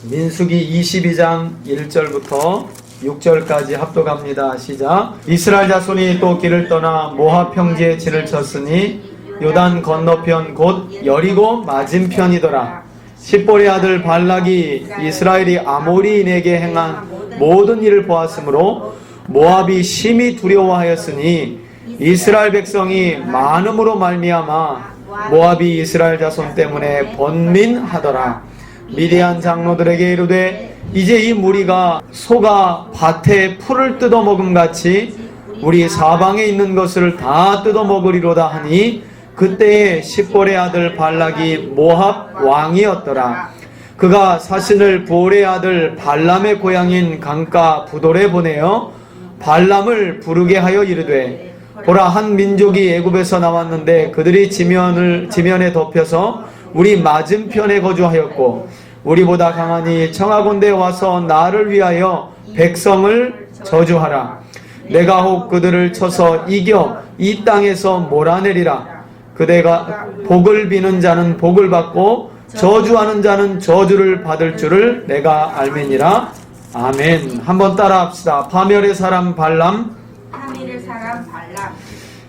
민수기 22장 1절부터 6절까지 합독합니다. 시작. 이스라엘 자손이 또 길을 떠나 모압 평지에 진을 쳤으니 요단 건너편 곧 여리고 맞은편이더라. 십볼의 아들 발락이 이스라엘이 아모리인에게 행한 모든 일을 보았으므로 모압이 심히 두려워하였으니 이스라엘 백성이 많음으로 말미암아 모압이 이스라엘 자손 때문에 번민하더라. 미디안 장로들에게 이르되 이제 이 무리가 소가 밭에 풀을 뜯어먹음 같이 우리 사방에 있는 것을 다 뜯어먹으리로다 하니 그때에 십볼의 아들 발락이 모압 왕이었더라. 그가 사신을 부올의 아들 발람의 고향인 강가 부돌에 보내어 발람을 부르게 하여 이르되 보라, 한 민족이 애굽에서 나왔는데 그들이 지면에 덮여서 우리 맞은편에 거주하였고 우리보다 강하니 청하건대 와서 나를 위하여 백성을 저주하라. 내가 혹 그들을 쳐서 이겨 이 땅에서 몰아내리라. 그대가 복을 비는 자는 복을 받고 저주하는 자는 저주를 받을 줄을 내가 알매니라. 아멘. 한번 따라 합시다. 파멸의 사람 발람. 파멸의 사람 발람.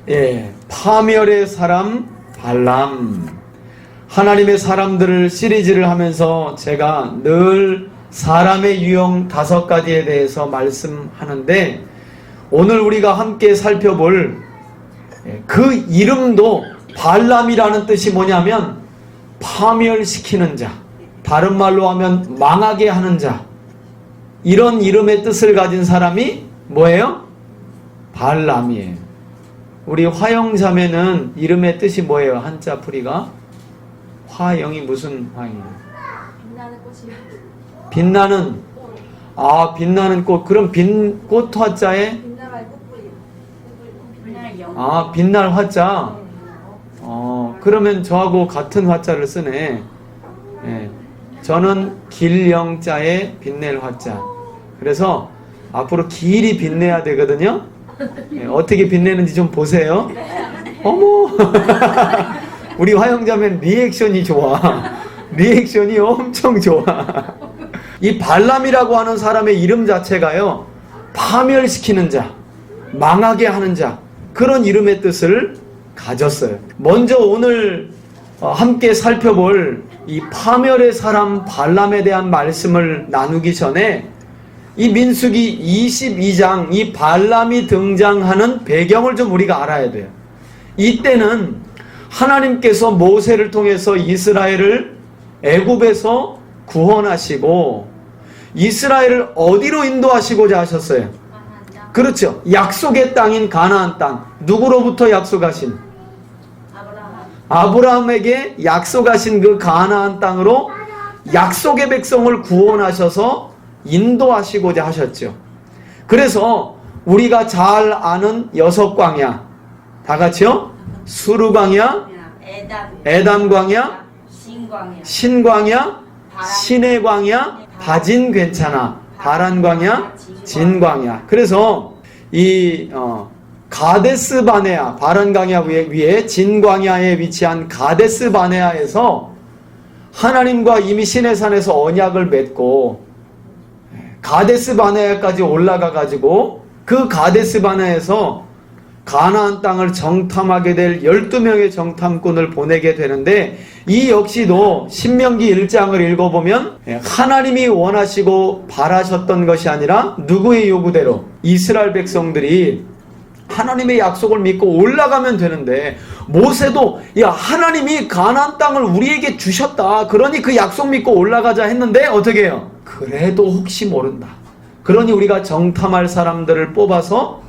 예, 파멸의 사람 발람. 하나님의 사람들을 시리즈를 하면서 제가 늘 사람의 유형 5가지에 대해서 말씀하는데 오늘 우리가 함께 살펴볼 그 이름도 발람이라는 뜻이 뭐냐면 파멸시키는 자, 다른 말로 하면 망하게 하는 자, 이런 이름의 뜻을 가진 사람이 뭐예요? 발람이에요. 우리 화영자매는 이름의 뜻이 뭐예요? 한자 풀이가? 화영이 무슨 화영이에요? 빛나는 꽃이요. 빛나는, 빛나는 꽃. 그럼 꽃 화자에? 빛나는 꽃뿌리. 빛나는 영. 빛날 화자. 그러면 저하고 같은 화자를 쓰네. 예. 저는 길영자에 빛낼 화자. 그래서 앞으로 길이 빛내야 되거든요. 예, 어떻게 빛내는지 좀 보세요. 어머. 우리 화영자매는 리액션이 좋아. 리액션이 엄청 좋아. 이 발람이라고 하는 사람의 이름 자체가요, 파멸시키는 자, 망하게 하는 자, 그런 이름의 뜻을 가졌어요. 먼저 오늘 함께 살펴볼 이 파멸의 사람 발람에 대한 말씀을 나누기 전에 이 민수기 22장 이 발람이 등장하는 배경을 좀 우리가 알아야 돼요. 이때는 하나님께서 모세를 통해서 이스라엘을 애굽에서 구원하시고 이스라엘을 어디로 인도하시고자 하셨어요? 그렇죠. 약속의 땅인 가나안 땅. 누구로부터 약속하신? 아브라함에게 약속하신 그 가나안 땅으로 약속의 백성을 구원하셔서 인도하시고자 하셨죠. 그래서 우리가 잘 아는 6광야, 다 같이요? 수르광야, 에담광야, 신광야, 신의 광야, 바진 괜찮아, 바란광야, 진광야. 그래서 이 가데스 바네아, 바란광야 위에 진광야에 위치한 가데스 바네아에서 하나님과 이미 시내산에서 언약을 맺고 가데스 바네아까지 올라가 가지고 그 가데스 바네아에서 가나안 땅을 정탐하게 될 12명의 정탐꾼을 보내게 되는데 이 역시도 신명기 1장을 읽어보면 하나님이 원하시고 바라셨던 것이 아니라 누구의 요구대로 이스라엘 백성들이 하나님의 약속을 믿고 올라가면 되는데 모세도 야 하나님이 가나안 땅을 우리에게 주셨다. 그러니 그 약속 믿고 올라가자 했는데 어떻게 해요? 그래도 혹시 모른다. 그러니 우리가 정탐할 사람들을 뽑아서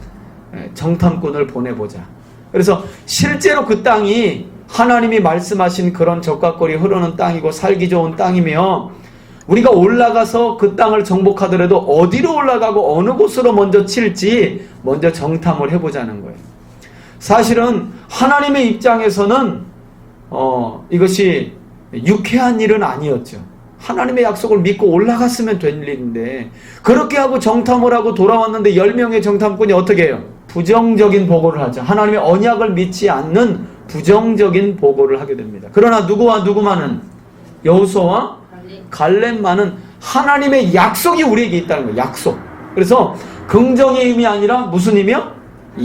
정탐꾼을 보내보자. 그래서 실제로 그 땅이 하나님이 말씀하신 그런 적과골이 흐르는 땅이고 살기 좋은 땅이며 우리가 올라가서 그 땅을 정복하더라도 어디로 올라가고 어느 곳으로 먼저 칠지 먼저 정탐을 해보자는 거예요. 사실은 하나님의 입장에서는 이것이 유쾌한 일은 아니었죠. 하나님의 약속을 믿고 올라갔으면 될 일인데 그렇게 하고 정탐을 하고 돌아왔는데 10명의 정탐꾼이 어떻게 해요? 부정적인 보고를 하죠. 하나님의 언약을 믿지 않는 부정적인 보고를 하게 됩니다. 그러나 누구와 누구만은? 여호수아와 갈렙만은 하나님의 약속이 우리에게 있다는 거예요. 약속. 그래서 긍정의 힘이 아니라 무슨 힘이요?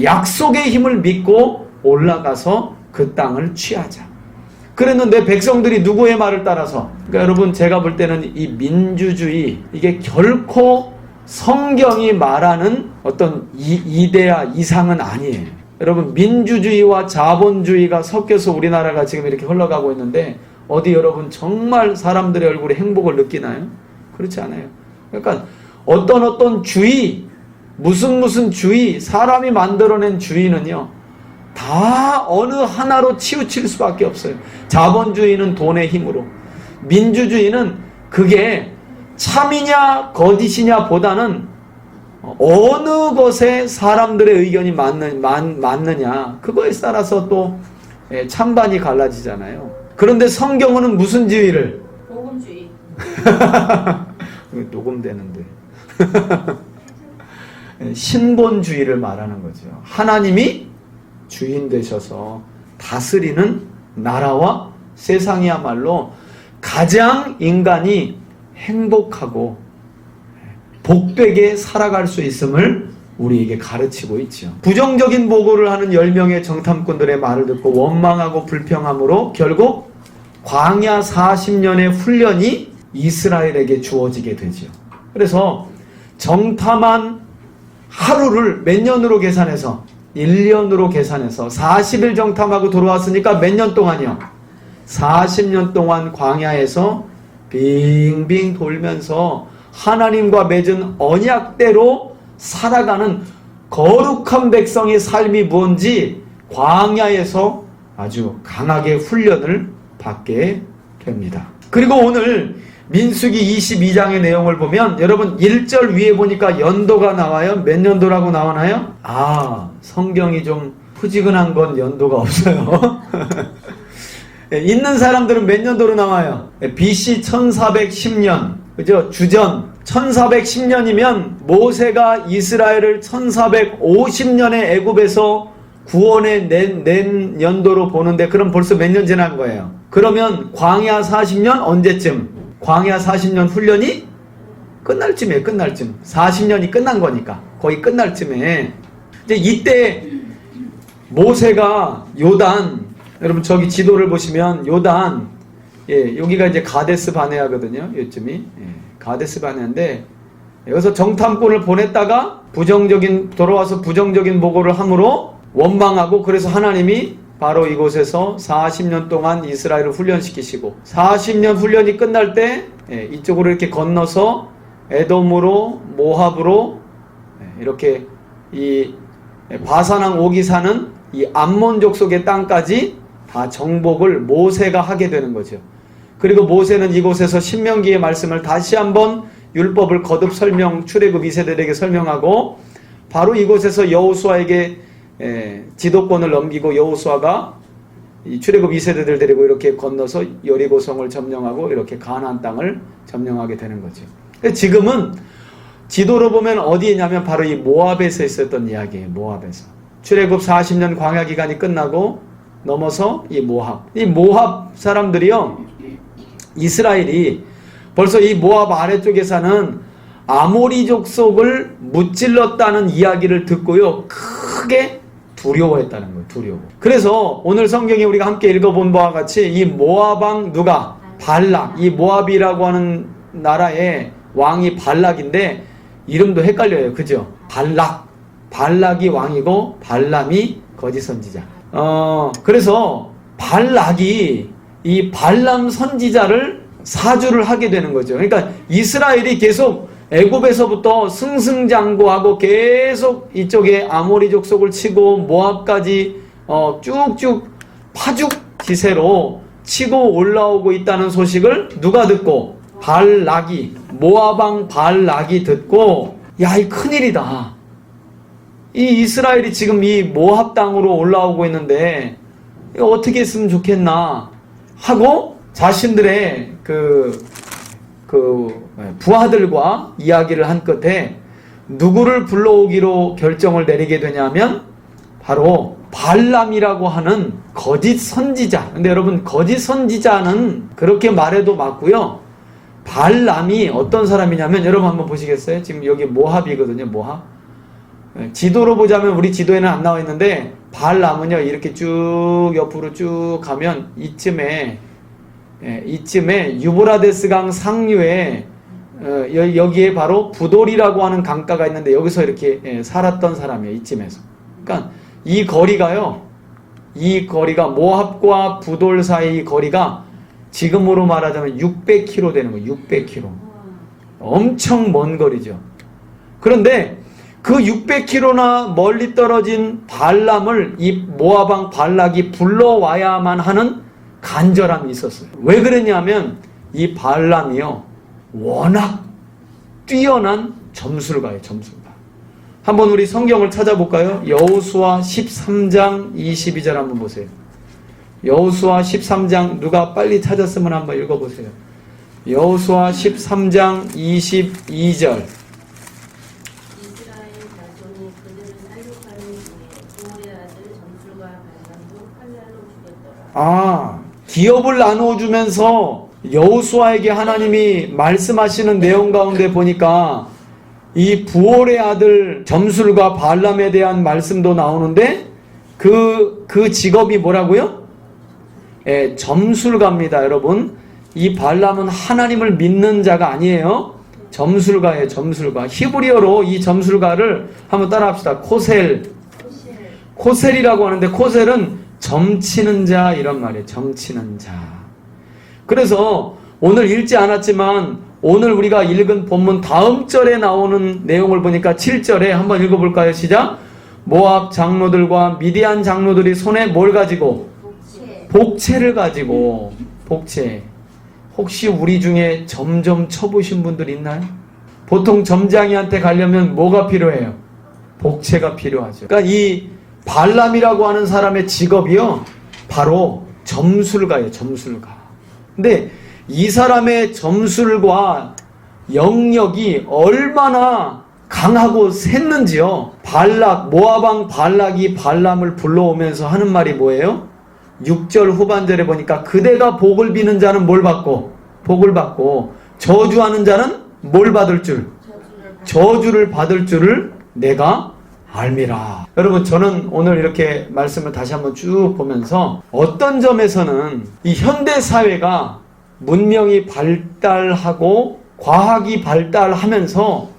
약속의 힘을 믿고 올라가서 그 땅을 취하자. 그랬는데 백성들이 누구의 말을 따라서, 그러니까 여러분 제가 볼 때는 이 민주주의, 이게 결코 성경이 말하는 어떤 이데아 이상은 아니에요. 여러분 민주주의와 자본주의가 섞여서 우리나라가 지금 이렇게 흘러가고 있는데 어디 여러분 정말 사람들의 얼굴에 행복을 느끼나요? 그렇지 않아요. 그러니까 어떤 주의, 무슨 주의, 사람이 만들어낸 주의는요 다 어느 하나로 치우칠 수밖에 없어요. 자본주의는 돈의 힘으로, 민주주의는 그게 참이냐 거짓이냐 보다는 어느 것에 사람들의 의견이 맞느냐 그거에 따라서 또 찬반이 갈라지잖아요. 그런데 성경은 무슨 주의를? 복음주의. 녹음되는데 신본주의를 말하는 거죠. 하나님이 주인 되셔서 다스리는 나라와 세상이야말로 가장 인간이 행복하고 복되게 살아갈 수 있음을 우리에게 가르치고 있죠. 부정적인 보고를 하는 10명의 정탐꾼들의 말을 듣고 원망하고 불평함으로 결국 광야 40년의 훈련이 이스라엘에게 주어지게 되죠. 그래서 정탐한 하루를 몇 년으로 계산해서 1년으로 계산해서 40일 정탐하고 돌아왔으니까 몇 년 동안이요? 40년 동안 광야에서 빙빙 돌면서 하나님과 맺은 언약대로 살아가는 거룩한 백성의 삶이 뭔지 광야에서 아주 강하게 훈련을 받게 됩니다. 그리고 오늘 민수기 22장의 내용을 보면 여러분 1절 위에 보니까 연도가 나와요. 몇 년도라고 나오나요? 성경이 좀 푸지근한 건 연도가 없어요. 있는 사람들은 몇 년도로 나와요? BC 1410년, 그죠? 주전 1410년이면 모세가 이스라엘을 1450년에 애굽에서 구원해 낸 연도로 보는데 그럼 벌써 몇 년 지난 거예요? 그러면 광야 40년 언제쯤? 광야 40년 훈련이 끝날 쯤이에요. 끝날 쯤. 40년이 끝난 거니까 거의 끝날 쯤에 이제 이때 모세가 요단, 여러분 저기 지도를 보시면 요단, 여기가 이제 가데스 바네아거든요. 요쯤이 가데스 바네아인데 여기서 정탐꾼을 보냈다가 돌아와서 부정적인 보고를 함으로 원망하고, 그래서 하나님이 바로 이곳에서 40년 동안 이스라엘을 훈련시키시고 40년 훈련이 끝날 때 이쪽으로 이렇게 건너서 에돔으로 모압으로 이렇게 이 바산왕 오기 사는 이 암몬 족속의 땅까지 다 정복을 모세가 하게 되는 거죠. 그리고 모세는 이곳에서 신명기의 말씀을 다시 한번 율법을 거듭 출애굽 2세들에게 설명하고 바로 이곳에서 여호수아에게 지도권을 넘기고 여호수아가 출애굽 2세대들 데리고 이렇게 건너서 여리고성을 점령하고 이렇게 가나안 땅을 점령하게 되는 거죠. 지금은 지도로 보면 어디냐면 바로 이 모압에서 있었던 이야기예요. 모압에서 출애굽 40년 광야 기간이 끝나고 넘어서 이 모압 사람들이요, 이스라엘이 벌써 이 모압 아래쪽에 사는 아모리 족속을 무찔렀다는 이야기를 듣고요 크게 두려워했다는 거예요. 두려워. 그래서 오늘 성경에 우리가 함께 읽어본 바와 같이 이 모압 왕 누가? 발락. 이 모압이라고 하는 나라의 왕이 발락인데 이름도 헷갈려요. 그죠? 발락이 왕이고 발람이 거짓 선지자. 그래서 발락이 이 발람 선지자를 사주를 하게 되는 거죠. 그러니까 이스라엘이 계속 애굽에서부터 승승장구하고 계속 이쪽에 아모리 족속을 치고 모압까지 쭉쭉 파죽 기세로 치고 올라오고 있다는 소식을 누가 듣고? 모압 왕 발락이 듣고, 야, 이 큰일이다. 이 이스라엘이 지금 이 모압 땅으로 올라오고 있는데 이거 어떻게 했으면 좋겠나 하고 자신들의 부하들과 이야기를 한 끝에 누구를 불러오기로 결정을 내리게 되냐면 바로 발람이라고 하는 거짓 선지자. 근데 여러분 거짓 선지자는 그렇게 말해도 맞고요. 발람이 어떤 사람이냐면 여러분 한번 보시겠어요? 지금 여기 모압이거든요. 모압. 지도로 보자면 우리 지도에는 안 나와 있는데 발람은요 이렇게 쭉 옆으로 쭉 가면 이쯤에 유브라데스 강 상류에 여기에 바로 부돌이라고 하는 강가가 있는데 여기서 이렇게 살았던 사람이에요. 이쯤에서. 그러니까 이 거리가 모압과 부돌 사이 거리가 지금으로 말하자면 600km 되는 거예요. 600km. 엄청 먼 거리죠. 그런데 그 600km나 멀리 떨어진 발람을 이 모압 왕 발락이 불러와야만 하는 간절함이 있었어요. 왜 그랬냐면 이 발람이요 워낙 뛰어난 점술가예요. 점술가. 한번 우리 성경을 찾아볼까요? 여호수아 13장 22절 한번 보세요. 여호수아 13장 누가 빨리 찾았으면 한번 읽어보세요. 여호수아 13장 22절. 기업을 나누어주면서 여호수아에게 하나님이 말씀하시는 내용 가운데 보니까 이 부올의 아들 점술가 발람에 대한 말씀도 나오는데 그 직업이 뭐라고요? 점술가입니다. 여러분 이 발람은 하나님을 믿는 자가 아니에요. 점술가예요. 점술가. 히브리어로 이 점술가를 한번 따라합시다. 코셀이라고 하는데 코셀은 점치는 자 이런 말이에요. 점치는 자. 그래서 오늘 읽지 않았지만 오늘 우리가 읽은 본문 다음 절에 나오는 내용을 보니까 7절에 한번 읽어볼까요? 시작. 모압 장로들과 미디안 장로들이 손에 뭘 가지고? 복채를 가지고. 복채. 혹시 우리 중에 점점 쳐보신 분들 있나요? 보통 점장이한테 가려면 뭐가 필요해요? 복채가 필요하죠. 그러니까 이 발람이라고 하는 사람의 직업이요 바로 점술가예요. 점술가. 근데 이 사람의 점술과 영역이 얼마나 강하고 샜는지요. 모압 왕 발락이 발람을 불러오면서 하는 말이 뭐예요? 6절 후반절에 보니까 그대가 복을 비는 자는 뭘 받고? 복을 받고 저주하는 자는 뭘 받을 줄? 저주를 받을 줄을 내가 알미라. 여러분 저는 오늘 이렇게 말씀을 다시 한번 쭉 보면서 어떤 점에서는 이 현대 사회가 문명이 발달하고 과학이 발달하면서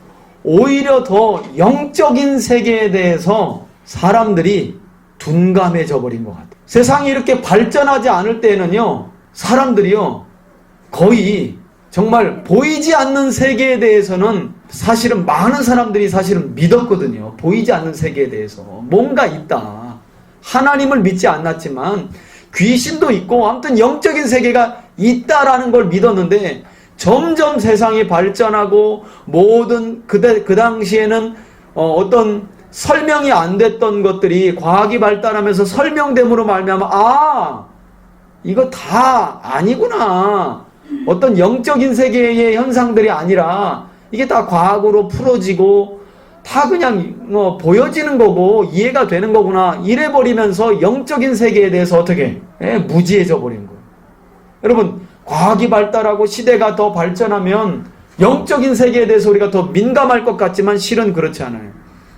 오히려 더 영적인 세계에 대해서 사람들이 둔감해져 버린 것 같아요. 세상이 이렇게 발전하지 않을 때에는요 사람들이요 거의 정말 보이지 않는 세계에 대해서는 사실은 많은 사람들이 사실은 믿었거든요. 보이지 않는 세계에 대해서 뭔가 있다. 하나님을 믿지 않았지만 귀신도 있고 아무튼 영적인 세계가 있다라는 걸 믿었는데 점점 세상이 발전하고 모든 그 당시에는 어떤 설명이 안 됐던 것들이 과학이 발달하면서 설명됨으로 말미암아 이거 다 아니구나. 어떤 영적인 세계의 현상들이 아니라 이게 다 과학으로 풀어지고 다 그냥 보여지는 거고 이해가 되는 거구나 이래버리면서 영적인 세계에 대해서 어떻게 무지해져 버린 거예요. 여러분 과학이 발달하고 시대가 더 발전하면 영적인 세계에 대해서 우리가 더 민감할 것 같지만 실은 그렇지 않아요.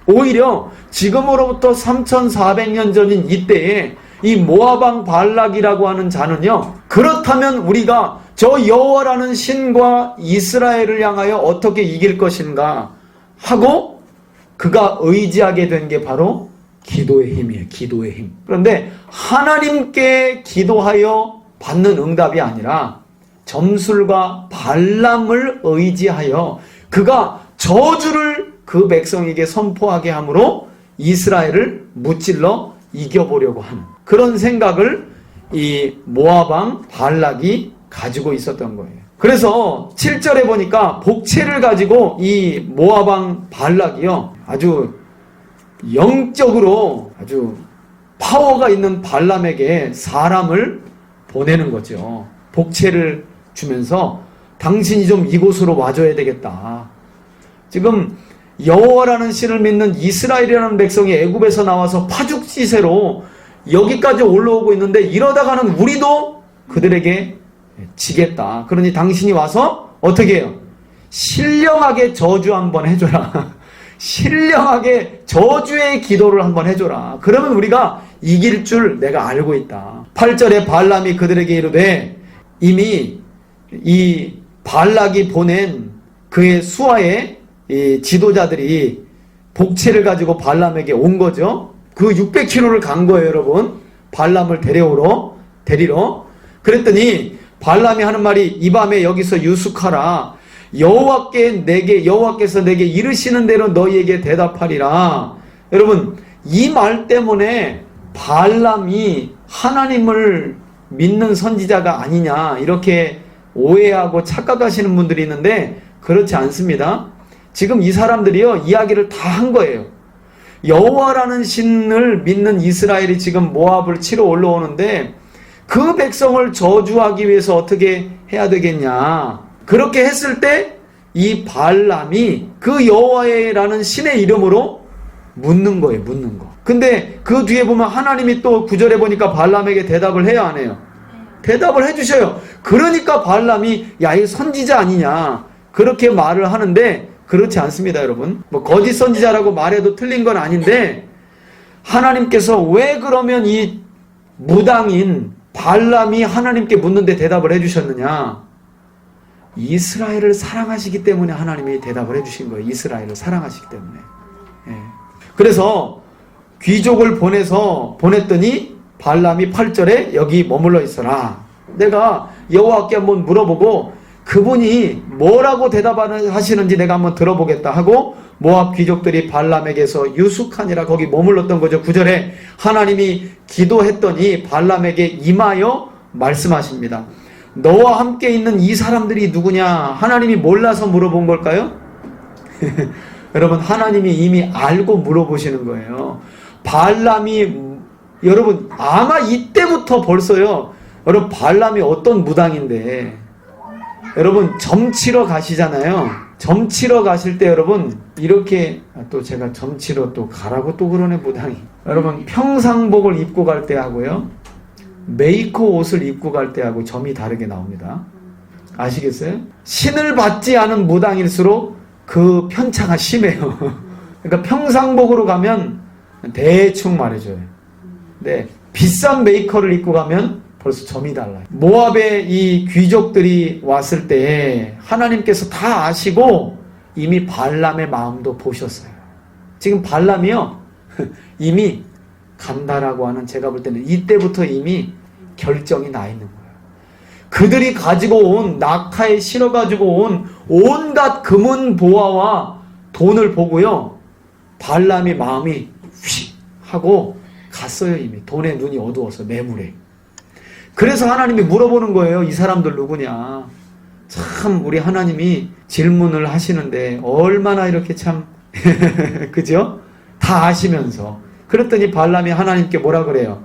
오히려 지금으로부터 3400년 전인 이때에 이 모압 왕 발락이라고 하는 자는요 그렇다면 우리가 저 여호와라는 신과 이스라엘을 향하여 어떻게 이길 것인가 하고 그가 의지하게 된 게 바로 기도의 힘이에요. 기도의 힘. 그런데 하나님께 기도하여 받는 응답이 아니라 점술과 발람을 의지하여 그가 저주를 그 백성에게 선포하게 함으로 이스라엘을 무찔러 이겨보려고 하는 그런 생각을 이 모압 왕 발락이 가지고 있었던 거예요. 그래서 7절에 보니까 복채를 가지고 이 모압 왕 발락이요 아주 영적으로 아주 파워가 있는 발람에게 사람을 보내는 거죠. 복채를 주면서 당신이 좀 이곳으로 와줘야 되겠다. 지금 여호와라는 신을 믿는 이스라엘이라는 백성이 애굽에서 나와서 파죽지세로 여기까지 올라오고 있는데 이러다가는 우리도 그들에게 지겠다. 그러니 당신이 와서 어떻게 해요? 신령하게 저주 한번 해줘라. 신령하게 저주의 기도를 한번 해줘라. 그러면 우리가 이길 줄 내가 알고 있다. 8절에 발람이 그들에게 이르되, 이미 이 발락이 보낸 그의 수하의 이 지도자들이 복채를 가지고 발람에게 온 거죠. 그 600km를 간 거예요, 여러분. 발람을 데리러. 그랬더니 발람이 하는 말이, 이 밤에 여기서 유숙하라. 여호와께서 내게 이르시는 대로 너희에게 대답하리라. 여러분, 이 말 때문에 발람이 하나님을 믿는 선지자가 아니냐, 이렇게 오해하고 착각하시는 분들이 있는데, 그렇지 않습니다. 지금 이 사람들이요, 이야기를 다 한 거예요. 여호와라는 신을 믿는 이스라엘이 지금 모압을 치러 올라오는데, 그 백성을 저주하기 위해서 어떻게 해야 되겠냐. 그렇게 했을 때 이 발람이 그 여호와라는 신의 이름으로 묻는 거예요. 묻는 거. 근데 그 뒤에 보면 하나님이 또 9절에 보니까 발람에게 대답을 해야 안 해요? 대답을 해주셔요. 그러니까 발람이 야, 이 선지자 아니냐, 그렇게 말을 하는데, 그렇지 않습니다, 여러분. 뭐 거짓 선지자라고 말해도 틀린 건 아닌데, 하나님께서 왜 그러면 이 무당인 발람이 하나님께 묻는데 대답을 해주셨느냐? 이스라엘을 사랑하시기 때문에 하나님이 대답을 해주신 거예요. 이스라엘을 사랑하시기 때문에. 예. 그래서 귀족을 보냈더니 발람이 8절에 여기 머물러 있어라. 내가 여호와께 한번 물어보고 그분이 뭐라고 대답하시는지 내가 한번 들어보겠다 하고, 모압 귀족들이 발람에게서 유숙하니라, 거기 머물렀던 거죠. 9절에 하나님이 기도했더니 발람에게 임하여 말씀하십니다. 너와 함께 있는 이 사람들이 누구냐? 하나님이 몰라서 물어본 걸까요? 여러분, 하나님이 이미 알고 물어보시는 거예요. 발람이, 여러분, 아마 이때부터 벌써요, 여러분, 발람이 어떤 무당인데, 여러분, 점치러 가시잖아요. 점치러 가실 때 여러분, 이렇게, 또 제가 점치러 또 가라고 또 그러네, 무당이. 여러분, 평상복을 입고 갈 때 하고요, 메이커 옷을 입고 갈 때 하고 점이 다르게 나옵니다. 아시겠어요? 신을 받지 않은 무당일수록 그 편차가 심해요. 그러니까 평상복으로 가면 대충 말해줘요. 네, 비싼 메이커를 입고 가면 벌써 점이 달라요. 모압의 이 귀족들이 왔을 때 하나님께서 다 아시고 이미 발람의 마음도 보셨어요. 지금 발람이요, 이미 간다라고 하는, 제가 볼 때는 이때부터 이미 결정이 나 있는 거예요. 그들이 가지고 온, 낙타에 실어 가지고 온 온갖 금은 보화와 돈을 보고요, 발람이 마음이 휙 하고 갔어요. 이미 돈에 눈이 어두워서, 매물에. 그래서 하나님이 물어보는 거예요. 이 사람들 누구냐. 참 우리 하나님이 질문을 하시는데 얼마나 이렇게 참 그죠? 다 아시면서. 그랬더니 발람이 하나님께 뭐라 그래요?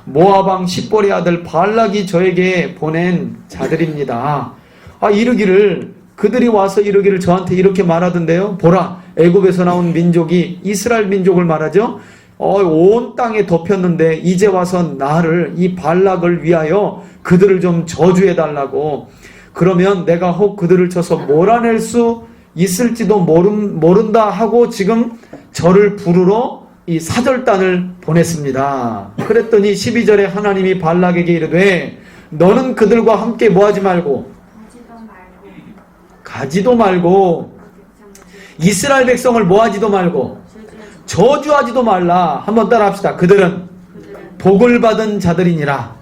모압 왕 십볼의 아들 발락이 저에게 보낸 자들입니다. 이르기를, 그들이 와서 이르기를 저한테 이렇게 말하던데요. 보라, 애굽에서 나온 민족이 이스라엘 민족을 말하죠. 온 땅에 덮였는데 이제 와서 나를, 이 발락을 위하여 그들을 좀 저주해 달라고. 그러면 내가 혹 그들을 쳐서 몰아낼 수 있을지도 모른다 하고 지금 저를 부르러 이 사절단을 보냈습니다. 그랬더니 12절에 하나님이 발락에게 이르되, 너는 그들과 함께 뭐하지 말고, 가지도 말고, 이스라엘 백성을 뭐하지도 말고, 저주하지도 말라. 한번 따라 합시다. 그들은 복을 받은 자들이니라.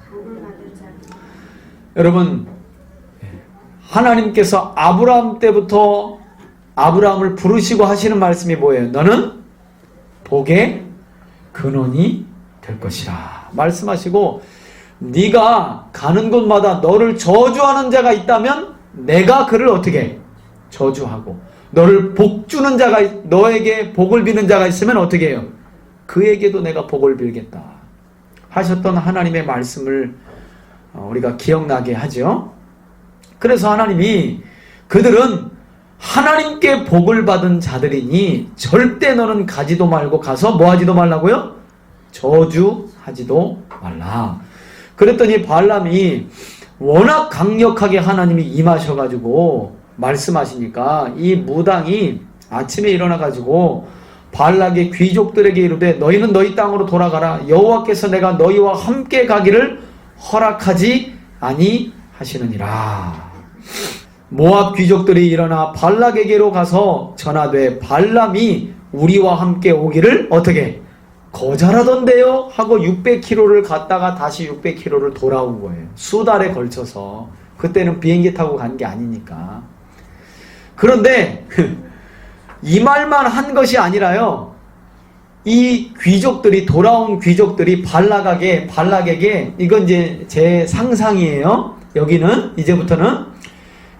여러분, 하나님께서 아브라함 때부터 아브라함을 부르시고 하시는 말씀이 뭐예요? 너는 복의 근원이 될 것이라 말씀하시고, 네가 가는 곳마다 너를 저주하는 자가 있다면 내가 그를 어떻게 저주하고, 너를 복주는 자가, 너에게 복을 비는 자가 있으면 어떻게 해요? 그에게도 내가 복을 빌겠다 하셨던 하나님의 말씀을 우리가 기억나게 하죠. 그래서 하나님이, 그들은 하나님께 복을 받은 자들이니 절대 너는 가지도 말고, 가서 뭐 하지도 말라고요? 저주하지도 말라. 그랬더니 발람이 워낙 강력하게 하나님이 임하셔가지고 말씀하시니까 이 무당이 아침에 일어나가지고 발락의 귀족들에게 이르되 너희는 너희 땅으로 돌아가라. 여호와께서 내가 너희와 함께 가기를 허락하지 아니하시느니라. 모압 귀족들이 일어나 발락에게로 가서 전하되 발람이 우리와 함께 오기를 어떻게 거절하던데요 하고 600km를 갔다가 다시 600km를 돌아온 거예요. 수달에 걸쳐서. 그때는 비행기 타고 간 게 아니니까. 그런데 이 말만 한 것이 아니라요, 이 귀족들이, 돌아온 귀족들이 발락에게, 이건 이제 제 상상이에요. 여기는 이제부터는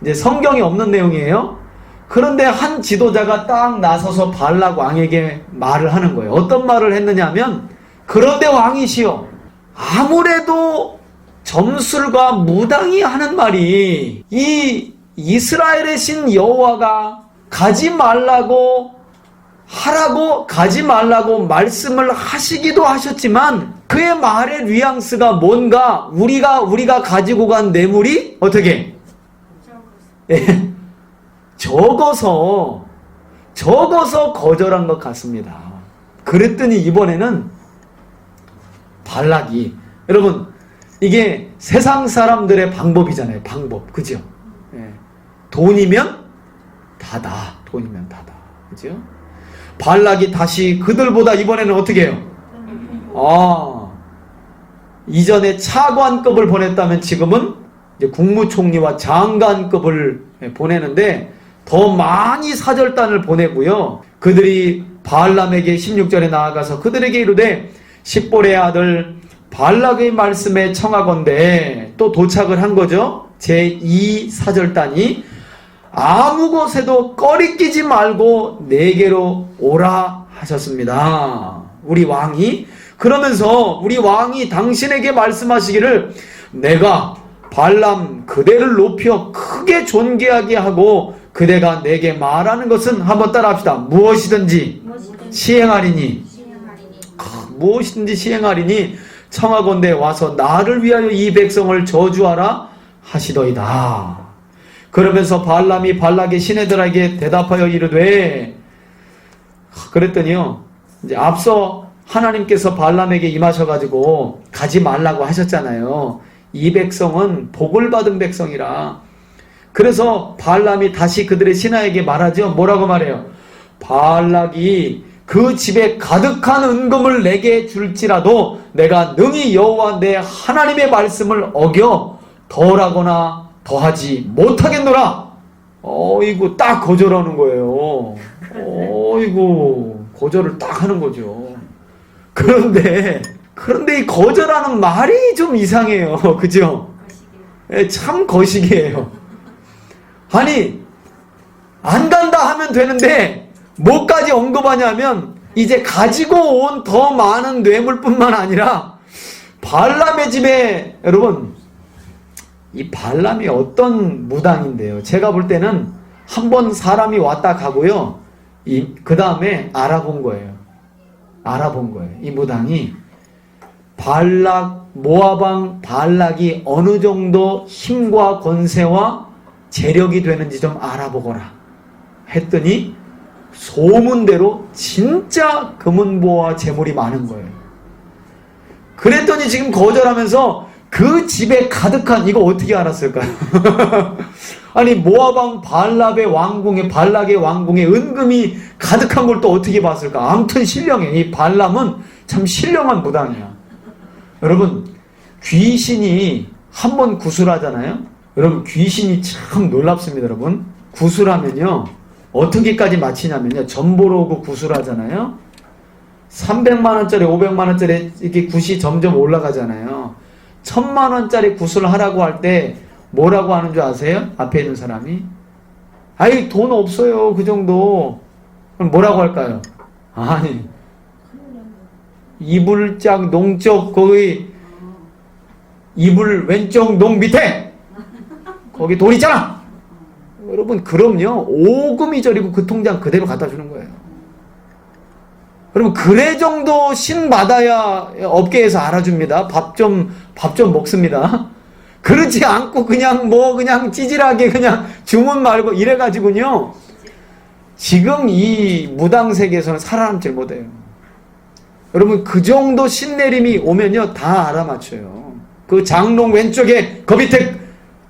이제 성경에 없는 내용이에요. 그런데 한 지도자가 딱 나서서 발락 왕에게 말을 하는 거예요. 어떤 말을 했느냐 하면, 그런데 왕이시여, 아무래도 점술과 무당이 하는 말이 이 이스라엘의 신 여호와가 가지 말라고 말씀을 하시기도 하셨지만 그의 말의 뉘앙스가 뭔가 우리가 가지고 간 뇌물이 어떻게 적어서 거절한 것 같습니다. 그랬더니 이번에는 발락이, 여러분 이게 세상 사람들의 방법이잖아요. 방법, 그죠? 돈이면 다다. 그죠? 발락이 다시 그들보다 이번에는 어떻게 해요? 이전에 차관급을 보냈다면 지금은 이제 국무총리와 장관급을 보내는데 더 많이 사절단을 보내고요. 그들이 발람에게 16절에 나아가서 그들에게 이르되 십볼의 아들 발락의 말씀에 청하건대, 또 도착을 한 거죠. 제2사절단이 아무 곳에도 꺼리끼지 말고 내게로 오라 하셨습니다. 우리 왕이. 그러면서 우리 왕이 당신에게 말씀하시기를 내가 발람 그대를 높여 크게 존귀하게 하고 그대가 내게 말하는 것은, 한번 따라합시다. 무엇이든지 시행하리니, 무엇이든지 시행하리니 청하건대 와서 나를 위하여 이 백성을 저주하라 하시더이다. 그러면서 발람이 발락의 시내들에게 대답하여 이르되, 그랬더니요, 이제 앞서 하나님께서 발람에게 임하셔가지고 가지 말라고 하셨잖아요. 이 백성은 복을 받은 백성이라. 그래서 발람이 다시 그들의 신하에게 말하죠. 뭐라고 말해요? 발락이 그 집에 가득한 은금을 내게 줄지라도 내가 능히 여호와 내 하나님의 말씀을 어겨 덜하거나 더하지 못하겠노라. 어이구, 딱 거절하는 거예요. 어이구, 거절을 딱 하는 거죠. 그런데 이 거절하는 말이 좀 이상해요. 그죠? 참 거시기해요. 아니, 안 간다 하면 되는데 뭐까지 언급하냐면 이제 가지고 온 더 많은 뇌물뿐만 아니라 발람의 집에, 여러분 이 발람이 어떤 무당인데요. 제가 볼 때는 한번 사람이 왔다 가고요, 그 다음에 알아본 거예요. 이 무당이 발락, 모압왕 발락이 어느 정도 힘과 권세와 재력이 되는지 좀 알아보거라 했더니 소문대로 진짜 금은보와 재물이 많은 거예요. 그랬더니 지금 거절하면서 그 집에 가득한, 이거 어떻게 알았을까요? 아니, 모압왕 발락의 왕궁에 은금이 가득한 걸 또 어떻게 봤을까? 아무튼 신령해. 이 발람은 참 신령한 무당이야. 여러분, 귀신이 한번 구술하잖아요. 여러분, 귀신이 참 놀랍습니다. 여러분, 구술하면요 어떻게까지 마치냐면요, 전보로 오고 구술하잖아요. 300만원짜리 500만원짜리 이렇게 굿이 점점 올라가잖아요. 1000만원짜리 굿을 하라고 할 때 뭐라고 하는 줄 아세요? 앞에 있는 사람이 아이, 돈 없어요 그 정도. 그럼 뭐라고 할까요? 아니, 이불짝 농쪽 거기 이불 왼쪽 농 밑에 거기 돈 있잖아. 여러분, 그럼요, 오금이절이고 그 통장 그대로 갖다 주는 거예요. 여러분, 그래 정도 신 받아야 업계에서 알아줍니다. 밥 좀 먹습니다. 그렇지 않고 그냥 그냥 찌질하게 그냥 주문 말고 이래가지고요. 지금 이 무당 세계에서는 살아남질 못해요. 여러분 그 정도 신내림이 오면요 다 알아맞혀요. 그 장롱 왼쪽에 거비택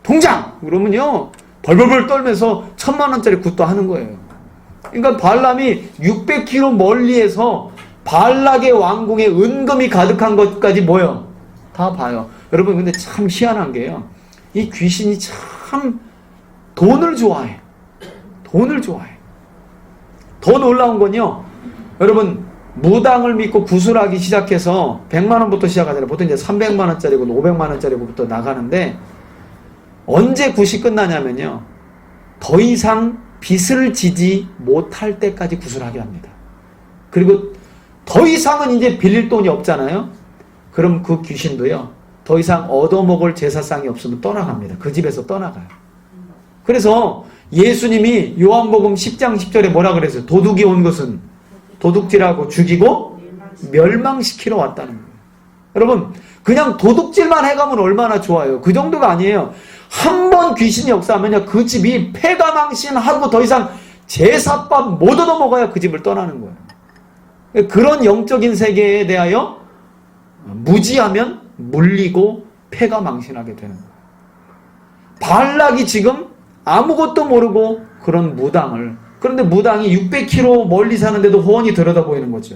통장 그러면요 벌벌벌 떨면서 1000만원짜리 굿도 하는 거예요. 그러니까 발람이 600km 멀리에서 발락의 왕궁에 은금이 가득한 것까지 뭐요? 다 봐요. 여러분 근데 참 희한한 게요. 이 귀신이 참 돈을 좋아해. 돈을 좋아해. 더 놀라운 건요. 여러분 무당을 믿고 구술하기 시작해서 100만원부터 시작하잖아요. 보통 이제 300만원짜리고 500만원짜리부터 나가는데 언제 굿이 끝나냐면요. 더 이상 빚을 지지 못할 때까지 구술하게 합니다. 그리고 더 이상은 이제 빌릴 돈이 없잖아요. 그럼 그 귀신도요. 더 이상 얻어먹을 제사상이 없으면 떠나갑니다. 그 집에서 떠나가요. 그래서 예수님이 요한복음 10장 10절에 뭐라 그랬어요? 도둑이 온 것은 도둑질하고 죽이고 멸망시키러 왔다는 거예요. 여러분 그냥 도둑질만 해가면 얼마나 좋아요. 그 정도가 아니에요. 한 번 귀신이 역사하면요 그 집이 폐가망신하고 더 이상 제사밥 못 얻어먹어야 그 집을 떠나는 거예요. 그런 영적인 세계에 대하여 무지하면 물리고 폐가망신하게 되는 거예요. 발락이 지금 아무것도 모르고 그런 무당을, 그런데 무당이 600km 멀리 사는데도 호언이 들여다 보이는 거죠.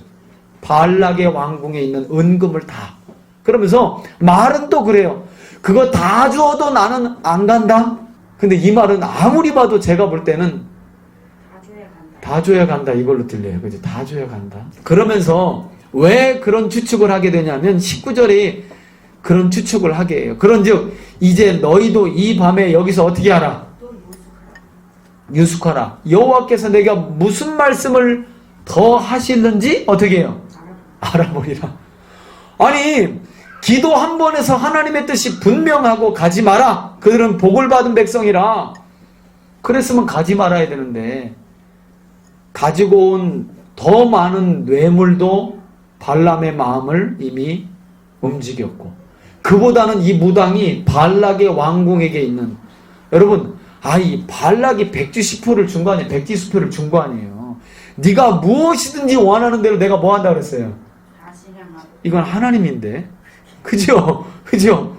발락의 왕궁에 있는 은금을 다. 그러면서 말은 또 그래요. 그거 다 주어도 나는 안 간다. 근데 이 말은 아무리 봐도 제가 볼 때는 다 줘야 간다 이걸로 들려요. 그죠? 다 줘야 간다. 그러면서 왜 그런 추측을 하게 되냐면 19절에 그런 추측을 하게 해요. 그런즉 이제 너희도 이 밤에 여기서 어떻게 하라? 유숙하라. 여호와께서 내가 무슨 말씀을 더 하실는지 어떻게 해요? 알아보리라. 아니 기도 한 번에서 하나님의 뜻이 분명하고 가지 마라. 그들은 복을 받은 백성이라. 그랬으면 가지 말아야 되는데 가지고 온 더 많은 뇌물도 발람의 마음을 이미 움직였고 그보다는 이 무당이 발락의 왕궁에게 있는 여러분 이 발락이 백지수표를 준 거 아니에요. 백지수표를 준 거 아니에요. 네가 무엇이든지 원하는 대로 내가 뭐 한다 그랬어요. 이건 하나님인데 그죠? 그죠?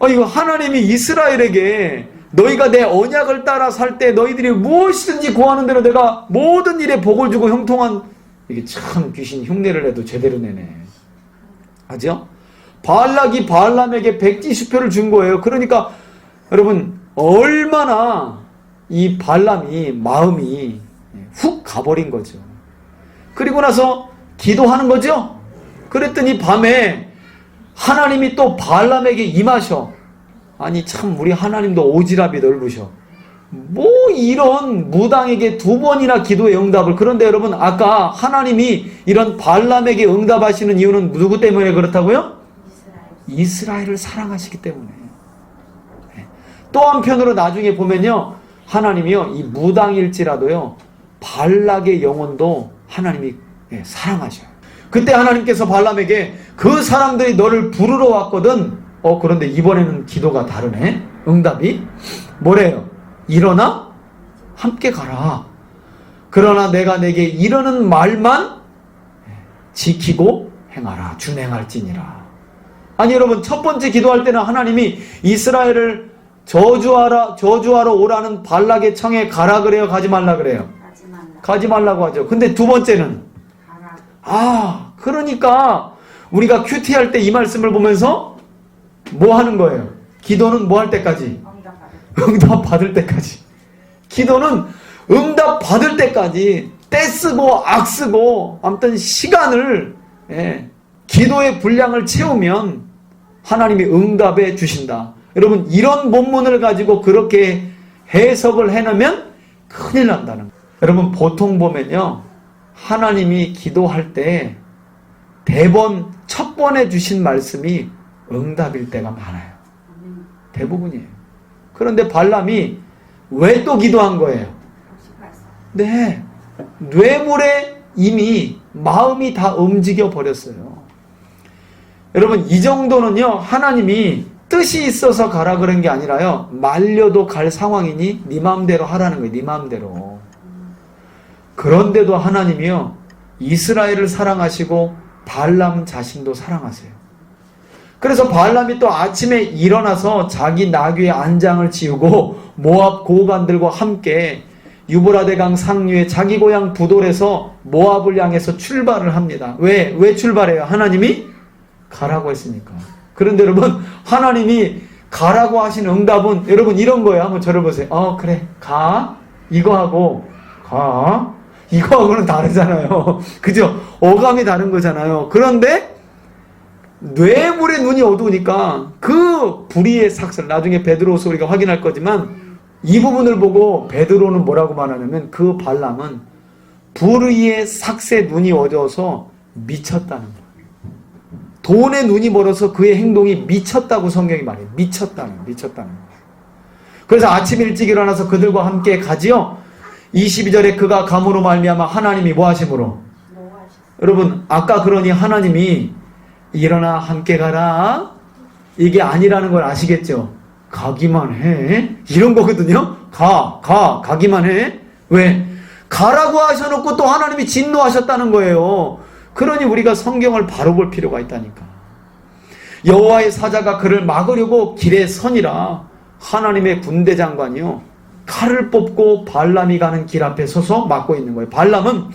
이거 하나님이 이스라엘에게 너희가 내 언약을 따라 살 때 너희들이 무엇이든지 구하는 대로 내가 모든 일에 복을 주고 형통한 이게 참 귀신 흉내를 내도 제대로 내네. 하죠? 발락이 발람에게 백지수표를 준 거예요. 그러니까 여러분 얼마나 이 발람이 마음이 훅 가버린 거죠. 그리고 나서 기도하는 거죠. 그랬더니 밤에 하나님이 또 발람에게 임하셔. 아니 참 우리 하나님도 오지랖이 넓으셔. 뭐 이런 무당에게 2번이나 기도의 응답을. 그런데 여러분 아까 하나님이 이런 발람에게 응답하시는 이유는 누구 때문에 그렇다고요? 이스라엘을 사랑하시기 때문에. 또 한편으로 나중에 보면요 하나님이요 이 무당일지라도요 발락의 영혼도 하나님이 사랑하셔요. 그때 하나님께서 발람에게 그 사람들이 너를 부르러 왔거든. 그런데 이번에는 기도가 다르네. 응답이 뭐래요? 일어나 함께 가라. 그러나 내가 내게 이르는 말만 지키고 행하라. 준행할지니라. 아니 여러분 첫 번째 기도할 때는 하나님이 이스라엘을 저주하러 오라는 발락의 청에 가라 그래요? 가지 말라 그래요? 가지 말라고 하죠. 근데 두 번째는 그러니까 우리가 큐티할 때 이 말씀을 보면서 뭐 하는 거예요? 기도는 뭐 할 때까지? 응답 받을 때까지. 기도는 응답 받을 때까지 때 쓰고 악 쓰고 아무튼 시간을 기도의 분량을 채우면 하나님이 응답해 주신다. 여러분 이런 본문을 가지고 그렇게 해석을 해놓으면 큰일 난다는 거예요. 여러분 보통 보면요 하나님이 기도할 때 대번 첫 번에 주신 말씀이 응답일 때가 많아요. 대부분이에요. 그런데 발람이 왜 또 기도한 거예요? 네, 뇌물에 이미 마음이 다 움직여 버렸어요. 여러분 이 정도는요 하나님이 뜻이 있어서 가라 그런 게 아니라요. 말려도 갈 상황이니 네 마음대로 하라는 거예요. 네 마음대로. 그런데도 하나님이요. 이스라엘을 사랑하시고 발람 자신도 사랑하세요. 그래서 발람이 또 아침에 일어나서 자기 나귀의 안장을 지우고 모압 고관들과 함께 유브라데강 상류의 자기 고향 부돌에서 모압을 향해서 출발을 합니다. 왜 출발해요? 하나님이 가라고 했으니까. 그런데 여러분, 하나님이 가라고 하신 응답은 여러분 이런 거예요. 한번 저를 보세요. 그래, 가. 이거하고 가. 이거하고는 다르잖아요. 그죠? 어감이 다른 거잖아요. 그런데 뇌물의 눈이 어두우니까 그 불의의 삭설, 나중에 베드로서 우리가 확인할 거지만 이 부분을 보고 베드로는 뭐라고 말하냐면 그 발람은 불의의 삭새 눈이 어두워서 미쳤다는 거예요. 돈에 눈이 멀어서 그의 행동이 미쳤다고 성경이 말해요. 미쳤다는 거예요. 그래서 아침 일찍 일어나서 그들과 함께 가지요. 22절에 그가 감으로 말미암아 하나님이 뭐 하심으로? 여러분 아까 그러니 하나님이 일어나 함께 가라 이게 아니라는 걸 아시겠죠? 가기만 해 이런 거거든요. 가기만 해. 왜? 가라고 하셔놓고 또 하나님이 진노하셨다는 거예요. 그러니 우리가 성경을 바로 볼 필요가 있다니까. 여호와의 사자가 그를 막으려고 길에 서니라. 하나님의 군대 장관이요 칼을 뽑고 발람이 가는 길 앞에 서서 막고 있는 거예요. 발람은